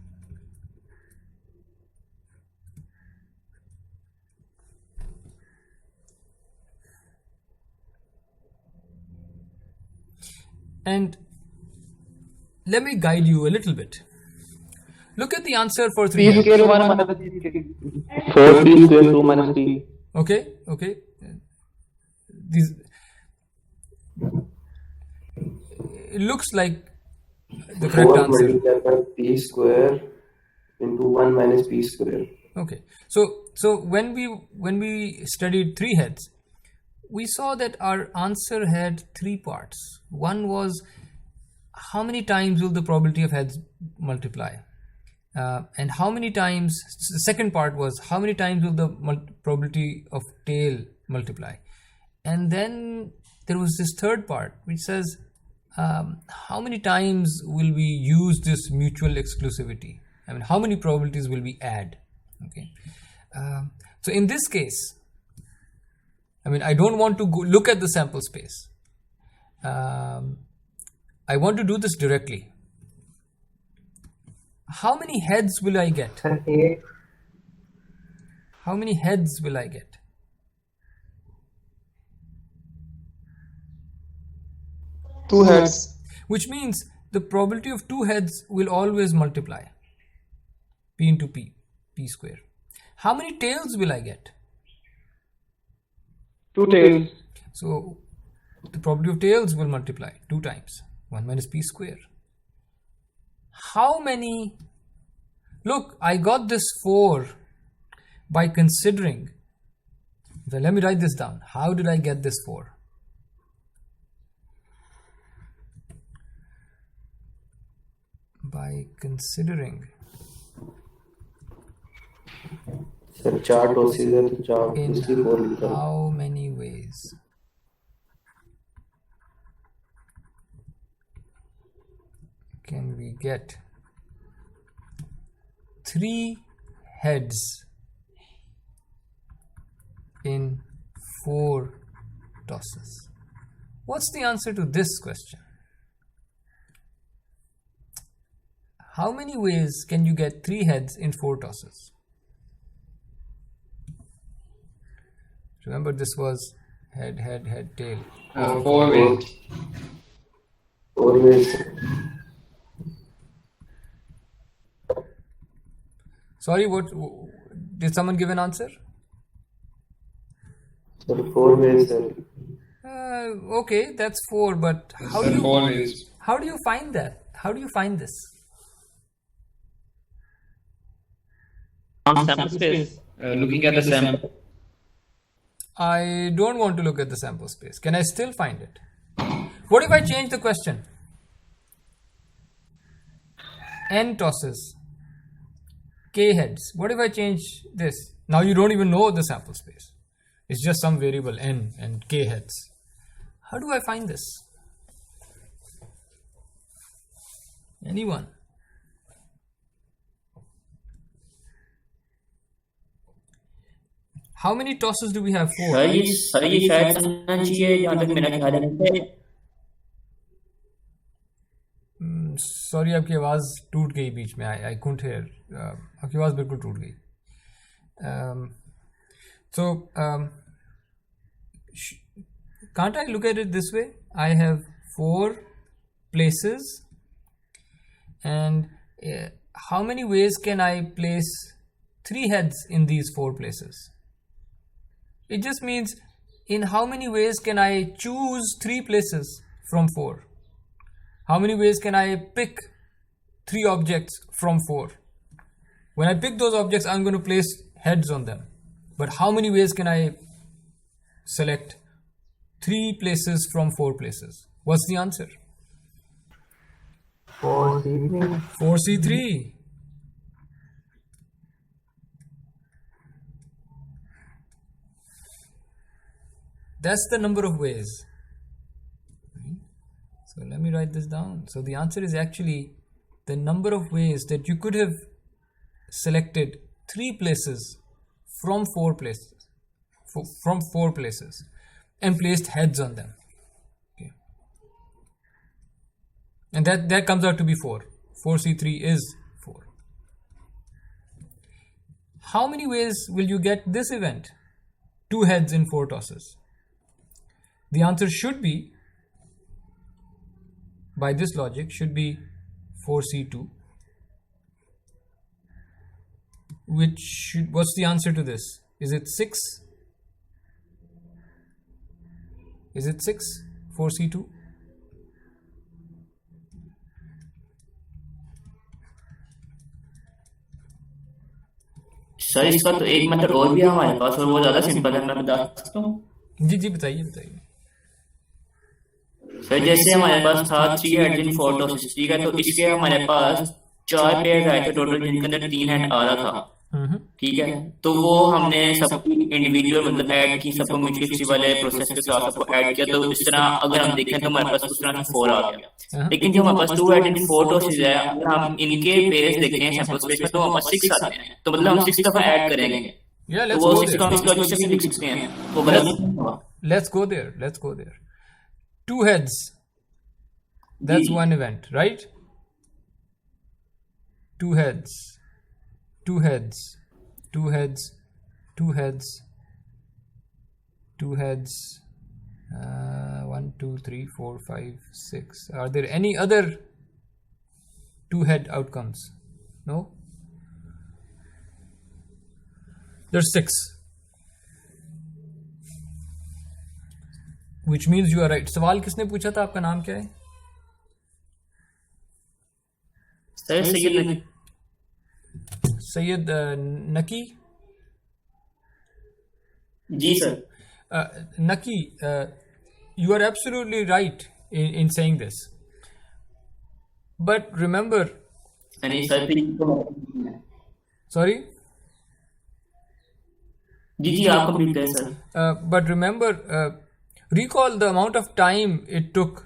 And let me guide you a little bit. Look at the answer for 3 P heads. square 1 minus P square 4 P square 2 minus P. Okay, okay. These it looks like the correct 4 answer. multiplied by P square into 1 minus P square. Okay, so when we studied 3 heads, we saw that our answer had 3 parts. One was how many times will the probability of heads multiply, and how many times. The second part was how many times will the probability of tail multiply, and then there was this third part which says how many times will we use this mutual exclusivity. I mean, how many probabilities will we add? Okay, so in this case, I mean, I don't want to look at the sample space. I want to do this directly. How many heads will I get? How many heads will I get? Two heads. Which means the probability of 2 heads will always multiply. P into P, P square. How many tails will I get? 2 tails. So the probability of tails will multiply 2 times 1 minus P square. How many? Look, I got this 4 by considering. Well, let me write this down. How did I get this 4? By considering Sir 4 tosses है तो 4 in इसलिए 4 लिखा है. how many ways can we get 3 heads in 4 tosses? What's the answer to this question? How many ways can you get 3 heads in 4 tosses? Remember, this was head, head, head, tail. 4 ways. 4 ways. Sorry, what did someone give an answer? Sir 4 ways, sir. Okay, that's 4, but how Sir, do you 4 ways. how do you find that? How do you find this? Sample space. Looking at the sample. I don't want to look at the sample space. Can I still find it? What if I change the question? N tosses, K heads. What if I change this? Now you don't even know the sample space. It's just some variable N and K heads. How do I find this? Anyone? How many tosses do we have? 4. Sir ये शायद समझना चाहिए जहाँ तक मेरा ख्याल है। Sorry, आपकी आवाज़ टूट गई बीच में। I couldn't hear. आपकी आवाज़ बिल्कुल टूट गई। So can't I look at it this way? I have 4 places, and how many ways can I place 3 heads in these 4 places? It just means in how many ways can I choose 3 places from 4? How many ways can I pick 3 objects from 4? When I pick those objects, I'm going to place heads on them. But how many ways can I select 3 places from 4 places? What's the answer? 4C3. 4C3. That's the number of ways. So let me write this down. So the answer is actually the number of ways that you could have selected 3 places from 4 places, from 4 places, and placed heads on them. Okay. And that comes out to be 4. 4C3 is 4. How many ways will you get this event? 2 heads in 4 tosses. The answer should be, by this logic, should be 4C2, which should, what's the answer to this? Is it 6? Is it 6? 4C2? Sir इसका तो एक method और भी है हमारे पास, और वो ज्यादा सिंपल है, मैं बता सकता हूँ। जी बताइए बताइए। सर जैसे हमारे पास था 3 हेड इन 4 टॉसेस, ठीक है, तो इसके हमारे पास 4 पेयर आए थे टोटल, जिनके अंदर 3 हेड आ रहा था, ठीक है। तो वो हमने सबको इंडिविजुअल मतलब ऐड की, सबको म्यूचुअल किसी वाले प्रोसेस के साथ सबको ऐड किया। तो इस तरह अगर हम देखें तो हमारे पास उस तरह से 4 आ गया। लेकिन जो हमारे पास 2 हेड इन 4 टॉसेस है, अगर हम इनके पेयर्स देखें सैंपल स्पेस में, तो हमारे पास 6 आते हैं। तो मतलब हम 6 दफा ऐड करेंगे, तो वो 6 का हम इस लॉजिक से भी लिख सकते हैं, वो गलत। Let's go there. 2 heads. That's one event, right? 2 heads. 2 heads. 2 heads. 2 heads. 2 heads. 1, 2, 3, 4, 5, 6. Are there any other 2 head outcomes? No? There's 6. Which means you are right. सवाल किसने पूछा था? आपका नाम क्या है? सर सैयद नकी। जी sir. Naki, you are absolutely right in saying this. But remember, sorry? जी आप कंप्लीट करें sir. But remember, recall the amount of time it took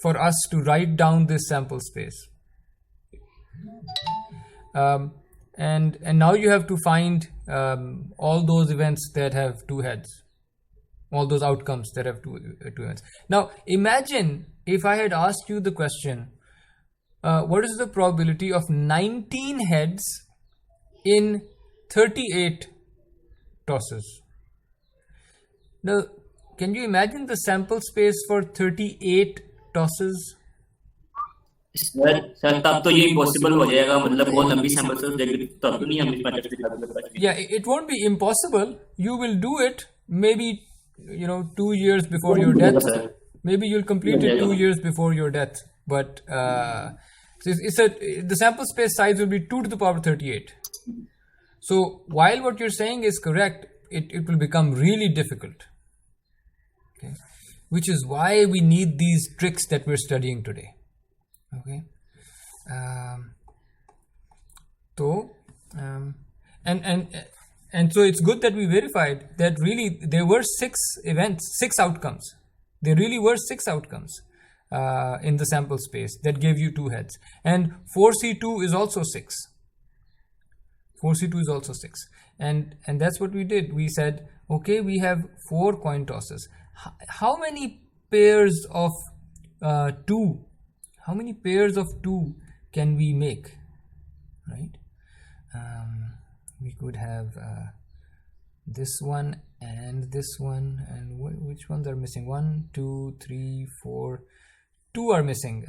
for us to write down this sample space. And now you have to find all those events that have 2 heads, all those outcomes that have two events. Now imagine if I had asked you the question, what is the probability of 19 heads in 38 tosses? Now can you imagine the sample space for 38 tosses? Sir तब तो ये impossible हो जाएगा, मतलब बहुत लंबी sample size देंगे तब तो नहीं हम इस मैथड से कर सकते। Yeah, it won't be impossible. You will do it maybe 2 years before your death. Maybe you'll complete it 2 years before your death. But the sample space size will be 2 to the power 38. So while what you're saying is correct, it will become really difficult. Okay, which is why we need these tricks that we're studying today. Okay, and so it's good that we verified that really there were 6 events, 6 outcomes. There really were 6 outcomes. in the sample space that gave you 2 heads. And 4C2 is also 6. 4C2 is also 6. And that's what we did. We said, okay, we have 4 coin tosses. How many pairs of 2? How many pairs of 2 can we make? Right? We could have this one and this one, and which ones are missing? 1, 2, 3, 4. 2 are missing.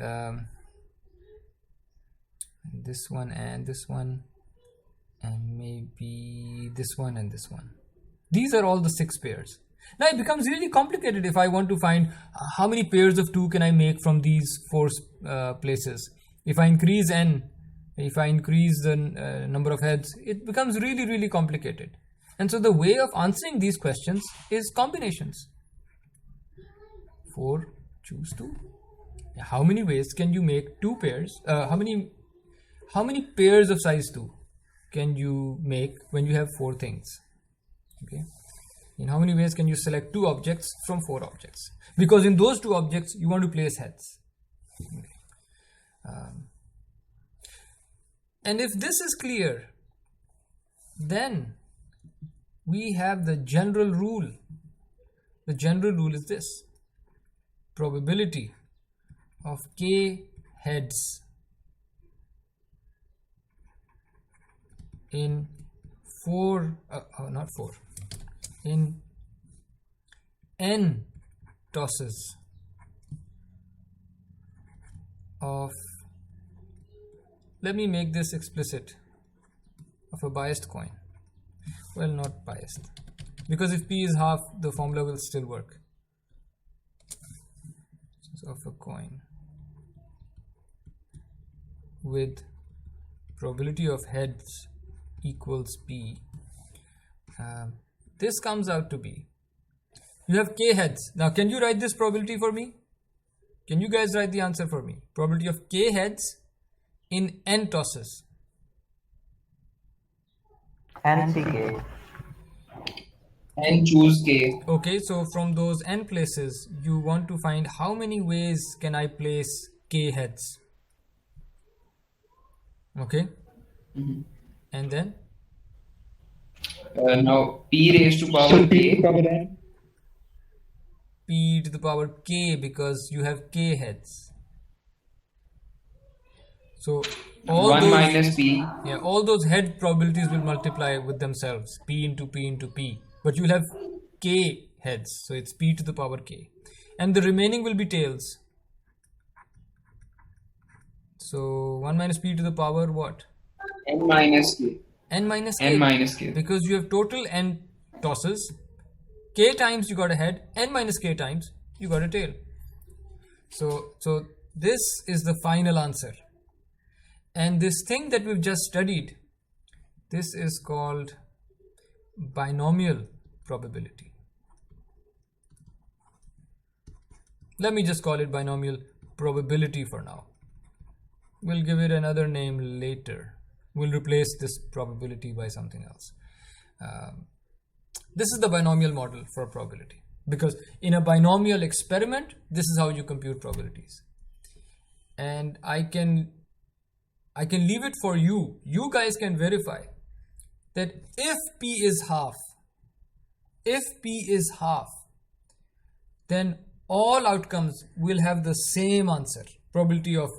This one and this one, and maybe this one and this one. These are all the 6 pairs. Now it becomes really complicated if I want to find how many pairs of 2 can I make from these 4 places. If I increase n, if I increase the number of heads, it becomes really, really complicated. And so the way of answering these questions is combinations. 4, choose 2. How many ways can you make 2 pairs? How many pairs of size 2 can you make when you have 4 things? Okay. In how many ways can you select 2 objects from 4 objects? Because in those 2 objects you want to place heads. Okay. And if this is clear, then we have the general rule. The general rule is this: probability of k heads in in n tosses of, let me make this explicit, of a biased coin. Well, not biased, because if p is half, the formula will still work. So of a coin with probability of heads equals p. This comes out to be, you have k heads. Now can you write this probability for me? Can you guys write the answer for me? Probability of k heads in n tosses. N CK. N choose k. Okay, so from those n places, you want to find how many ways can I place k heads. Okay. Mm-hmm. And then? Now p raised to power k. P to the power k, because you have k heads. So all 1 those, minus p. Yeah, all those head probabilities will multiply with themselves. P into p into p. But you will have k heads. So it's p to the power k. And the remaining will be tails. So 1 minus p to the power what? N minus k. N minus k. N minus k. Because you have total n tosses. K times you got a head. N minus k times you got a tail. So this is the final answer. And this thing that we've just studied, this is called binomial probability. Let me just call it binomial probability for now. We'll give it another name later. We'll replace this probability by something else. This is the binomial model for probability, because in a binomial experiment, this is how you compute probabilities. And I can leave it for you. You guys can verify that if p is half, then all outcomes will have the same answer. Probability of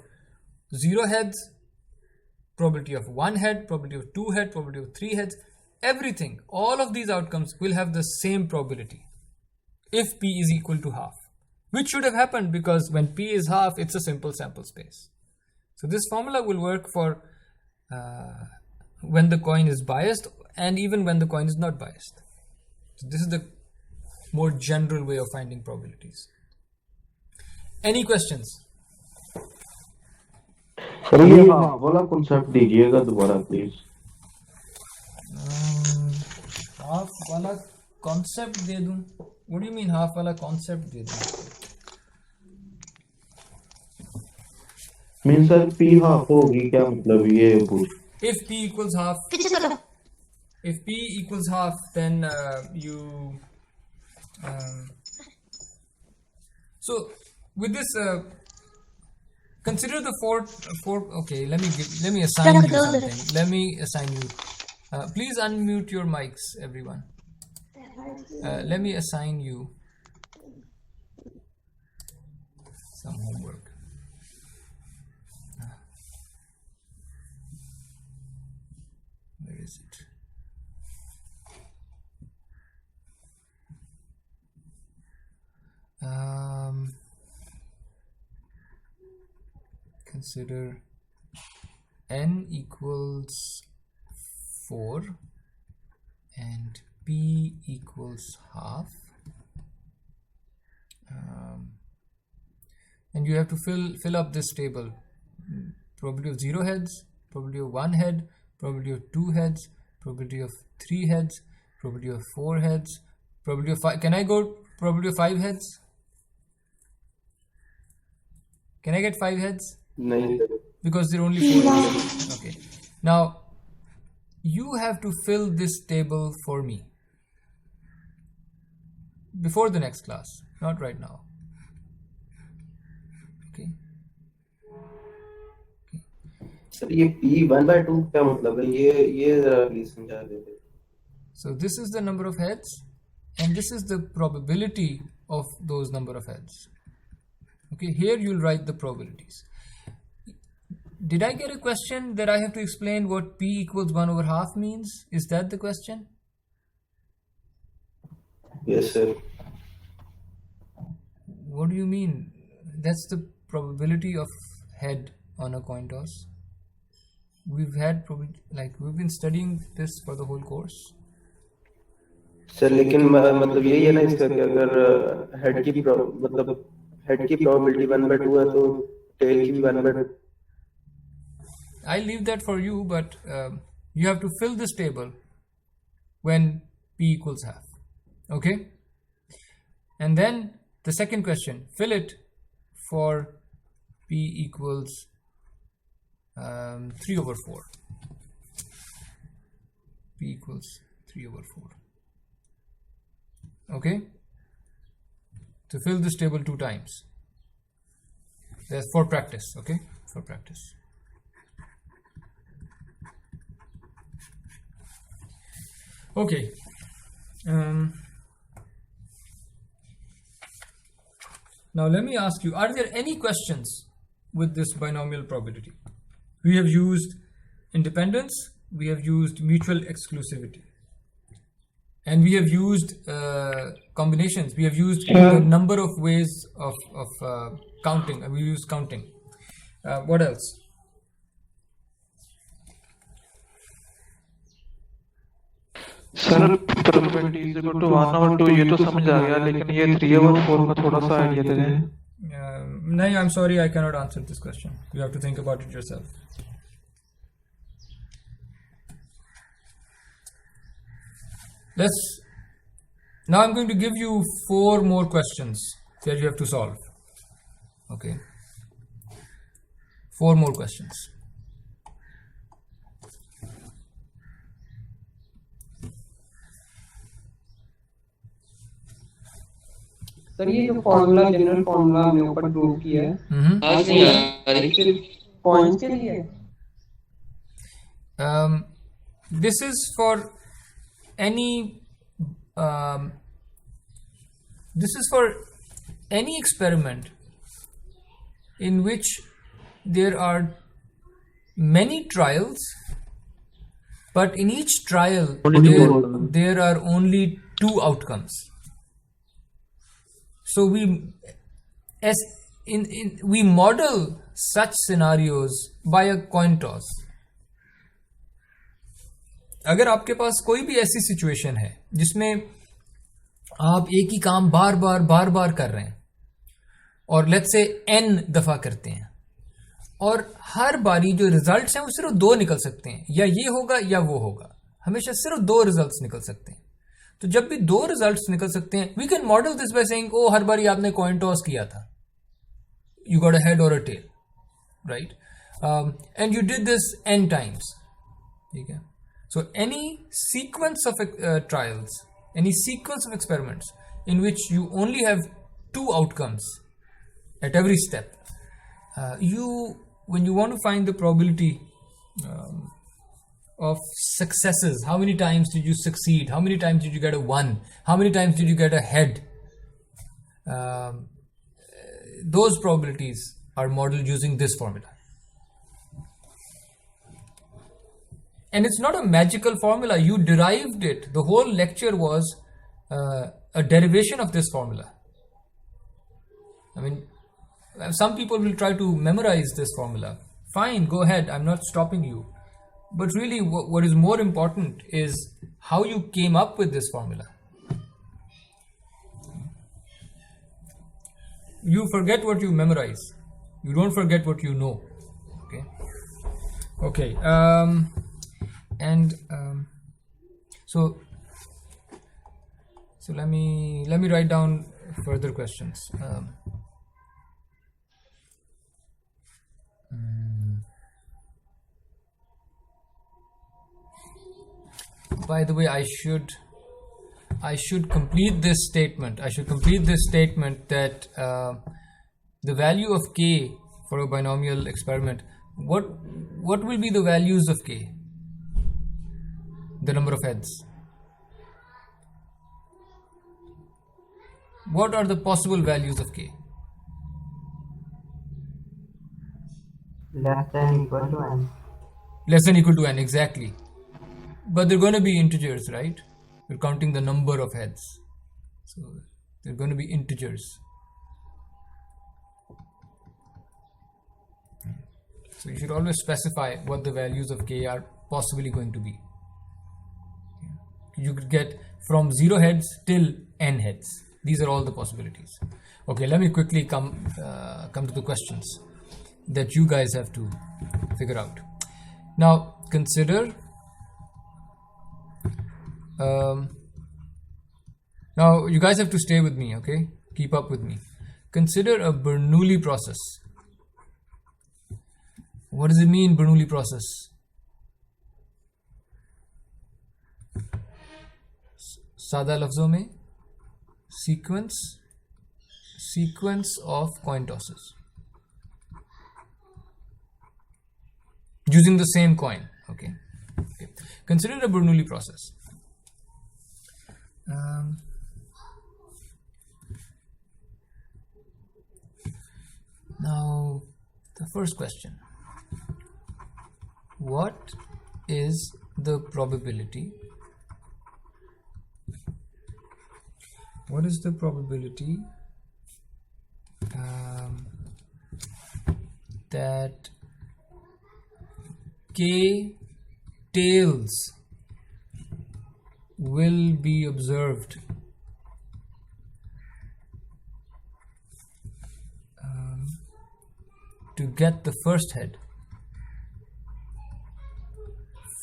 0 heads, probability of 1 head, probability of 2 head, probability of 3 heads, everything, all of these outcomes will have the same probability if p is equal to half, which should have happened, because when p is half, it's a simple sample space. So this formula will work for when the coin is biased and even when the coin is not biased. So this is the more general way of finding probabilities. Any questions? Sir ये half वाला concept दीजिएगा दोबारा please. Half वाला concept दे दूं? What do you mean half वाला concept दे दूं? Mean sir p half होगी क्या मतलब ये पूछ. If p equals half, then so with this consider the four. Okay, let me assign you something. Let me assign you. Please unmute your mics, everyone. Let me assign you some homework. Where is it? Consider n equals 4 and p equals half, and you have to fill up this table. Probability of 0 heads, probability of 1 head, probability of 2 heads, probability of 3 heads, probability of 4 heads, probability of 5. Can I go probability of 5 heads? Can I get 5 heads? No. Because there are only 4 heads. Okay. Now you have to fill this table for me before the next class, not right now. Okay. Sir ये p1/2 क्या मतलब है? ये जरा please समझा देते. So this is the number of heads and this is the probability of those number of heads. Okay, here you'll write the probabilities. Did I get a question that I have to explain what p equals 1 over half means? Is that the question? Yes, sir. What do you mean? That's the probability of head on a coin toss. We've been studying this for the whole course. Sir लेकिन मतलब यही है ना इसका कि अगर head की probability 1/2 है तो टेल की भी 1/2. I'll leave that for you, but you have to fill this table when p equals half. Okay? And then the second question, fill it for p equals 3 over 4. P equals 3 over 4. Okay? To fill this table 2 times. That's for practice. Okay? For practice. Okay. Now let me ask you, are there any questions with this binomial probability? We have used independence, we have used mutual exclusivity, and we have used combinations. We have used a number of ways of counting. We use counting. What else? Sir probability is equal to 1 और 2 ये तो समझ आ गया, लेकिन ये 3 और 4 का थोड़ा सा आइडिया दे दें. No, I'm sorry, I cannot answer this question. You have to think about it yourself. Now I'm going to give you 4 more questions that you have to solve. Okay. 4 more questions. Sir ये जो formula general formula हमने ऊपर prove किया है, आज नहीं आ रही points के लिए. This is for any experiment in which there are many trials, but in each trial there are only 2 outcomes. So we model such scenarios by a coin toss. अगर आपके पास कोई भी ऐसी सिचुएशन है जिसमें आप एक ही काम बार बार कर रहे हैं और लेट्स से n दफा करते हैं और हर बारी जो रिजल्ट्स हैं वो सिर्फ 2 निकल सकते हैं, या ये होगा या वो होगा, हमेशा सिर्फ 2 रिजल्ट्स निकल सकते हैं. तो जब भी 2 रिजल्ट्स निकल सकते हैं, we can model this by saying oh हर बारी आपने कॉइन टॉस किया था, यू गॉट अ हेड और a tail, right, and you did this n times. ठीक है. So any sequence of trials, any sequence of experiments in which you only have 2 outcomes at every step, when you want to find the probability of successes, how many times did you succeed, how many times did you get a 1, how many times did you get a head, those probabilities are modeled using this formula. And it's not a magical formula, you derived it. The whole lecture was a derivation of this formula. I mean, some people will try to memorize this formula. Fine, go ahead, I'm not stopping you. But really, what is more important is how you came up with this formula. You forget what you memorize. You don't forget what you know. Okay. Okay. So let me write down further questions. By the way, I should complete this statement. I should complete this statement that the value of k for a binomial experiment. What will be the values of k? The number of heads. What are the possible values of k? Less than equal to n. Less than equal to n, exactly. But they're going to be integers, right? We're counting the number of heads. So they're going to be integers. So you should always specify what the values of k are possibly going to be. You could get from 0 heads till n heads. These are all the possibilities. Okay, let me quickly come to the questions that you guys have to figure out. Now consider now you guys have to stay with me, okay? Keep up with me. Consider a Bernoulli process. What does it mean, Bernoulli process? सादा लफ्जों में sequence of coin tosses using the same coin. Okay. Consider a Bernoulli process. Now the first question: what is the probability? What is the probability that k tails will be observed to get the first head?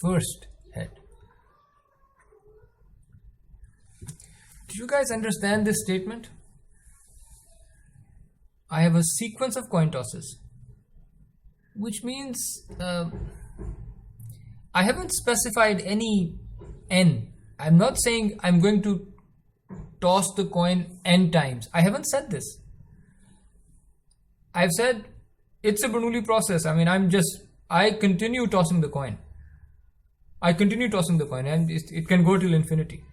First head. Do you guys understand this statement? I have a sequence of coin tosses, which means I haven't specified any n. I'm not saying I'm going to toss the coin n times. I haven't said this. I've said it's a Bernoulli process. I mean, I continue tossing the coin. And it can go till infinity.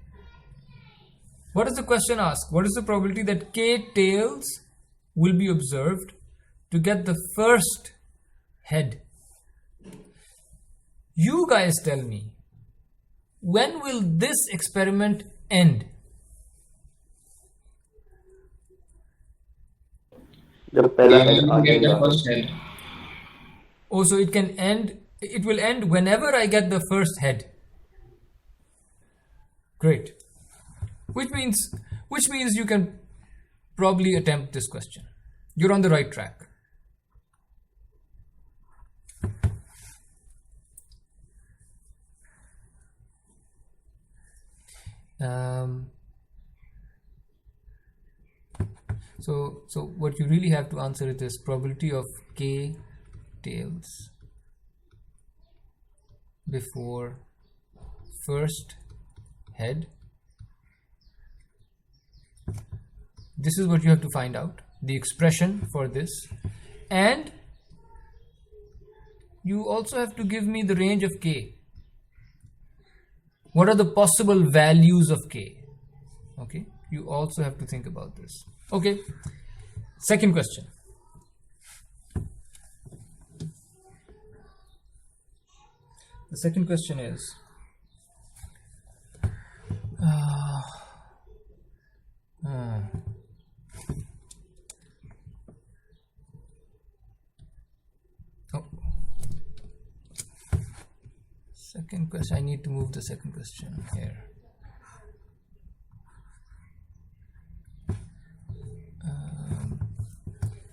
What does the question ask? What is the probability that k tails will be observed to get the first head? You guys tell me, when will this experiment end? Oh, so it will end whenever I get the first head. Great. Which means you can probably attempt this question. You're on the right track. So what you really have to answer is this: probability of k tails before first head. This is what you have to find out, the expression for this, and you also have to give me the range of k. What are the possible values of k? Okay, you also have to think about this. Okay, second question. The second question is, second question, I need to move the second question here.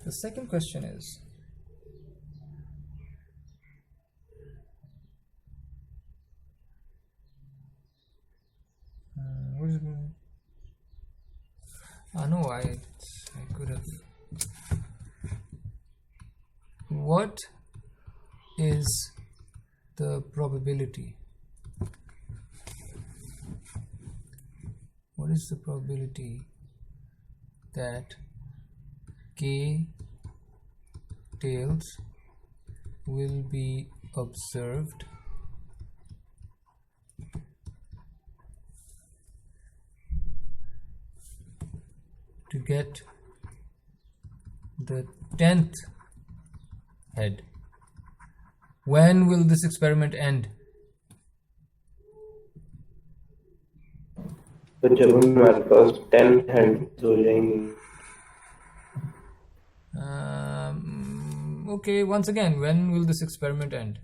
The second question is, what is it? No, I could have. What is the probability? What is the probability that k tails will be observed to get the 10th head? When will this experiment end? तो जब हमारे पास 10 heads हो जाएंगे. Okay, once again, when will this experiment end?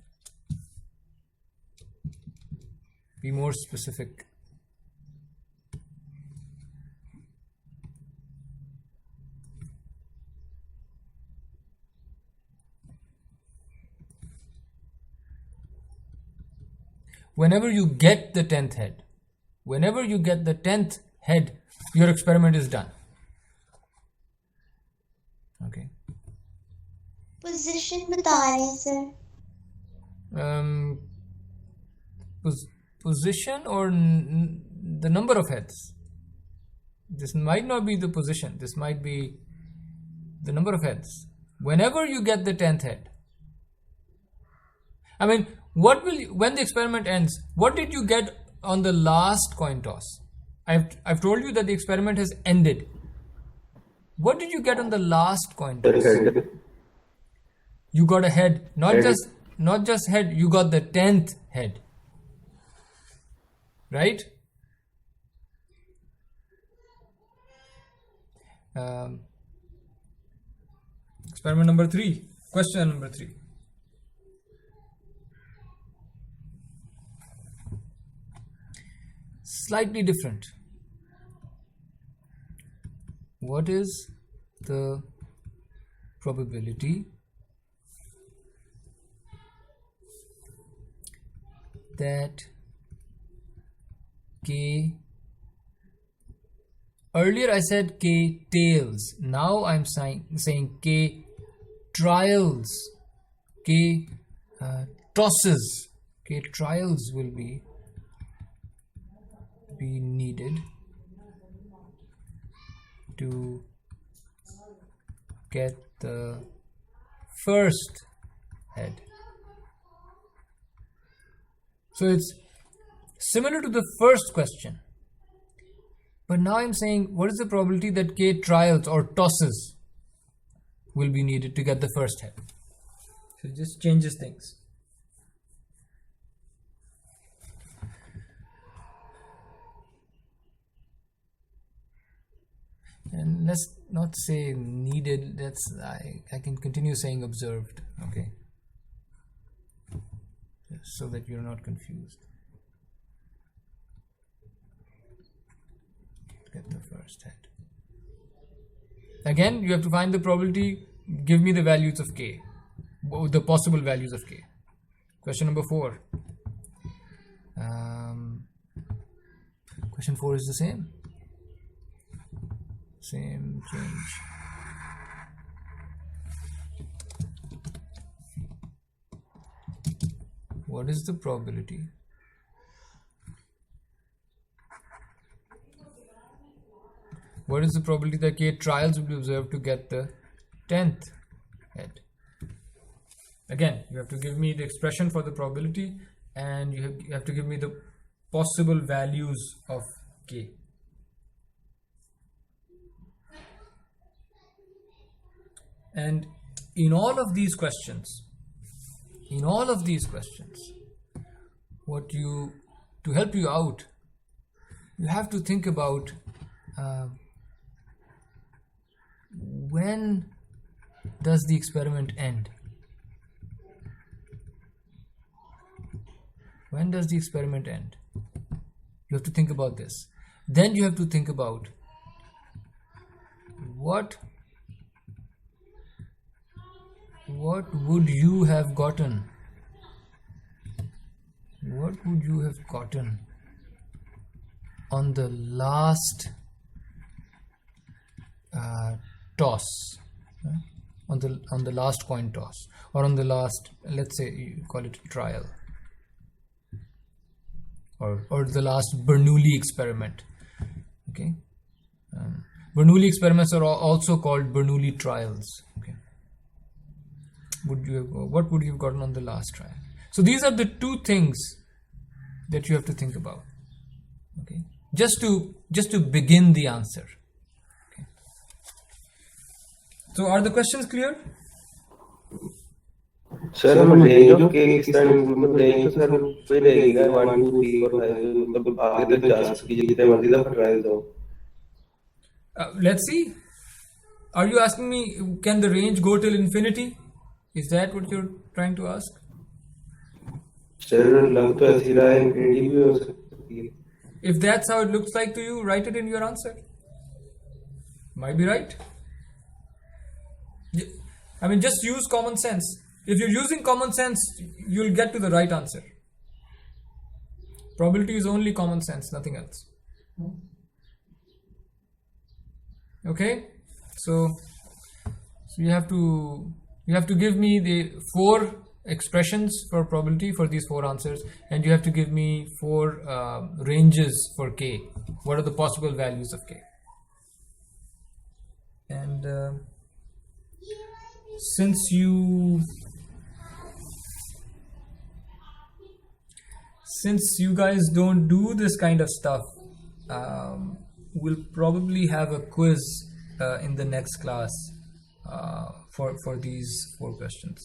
Be more specific. Whenever you get the 10th head, whenever you get the 10th head, your experiment is done. Okay. Position बता रहे हैं sir. Position or the number of heads? This might not be the position. This might be the number of heads. Whenever you get the 10th head. I mean, what will you, when the experiment ends, what did you get on the last coin toss? I've told you that the experiment has ended. What did you get on the last coin toss? You got a head, not just head, you got the 10th head. Right? Experiment number 3. Question number 3. Slightly different. What is the probability that k, earlier I said k tails, now I'm saying k trials, k tosses, k trials will be needed to get the first head. So it's similar to the first question, but now I'm saying what is the probability that k trials or tosses will be needed to get the first head. So it just changes things. And let's not say needed, I can continue saying observed, okay, just so that you're not confused. Get the first head. Again, you have to find the probability, give me the values of k, the possible values of k. Question number 4. Question 4 is the same. Same change. What is the probability that k trials will be observed to get the 10th head? Again, you have to give me the expression for the probability, and you have to give me the possible values of k. And in all of these questions, to help you out, you have to think about when does the experiment end? When does the experiment end? You have to think about this. Then you have to think about what would you have gotten? What would you have gotten on the last toss? On the last coin toss, or on the last, let's say you call it trial, or the last Bernoulli experiment. Okay, Bernoulli experiments are also called Bernoulli trials. Okay, what would you have gotten on the last trial? So these are the two things that you have to think about. Okay, just to begin the answer. Okay. So are the questions clear? Sir हम range of के किस तरह मतलब range sir पे रहेगा 1 2 3 और 5 मतलब आगे तक जा सकती है जितने मर्जी दफा ट्रायल दो. Let's see. Are you asking me, can the range go till infinity? Is that what you're trying to ask? Sir लग तो ऐसी रहा है इंफिनिटी भी हो सकती है. If that's how it looks like to you, write it in your answer. Might be right. I mean, just use common sense. If you're using common sense, you'll get to the right answer. Probability is only common sense, nothing else. Okay, so you have to give me the 4 expressions for probability for these 4 answers, and you have to give me 4 ranges for k. What are the possible values of k? And since you guys don't do this kind of stuff, we'll probably have a quiz in the next class for these 4 questions.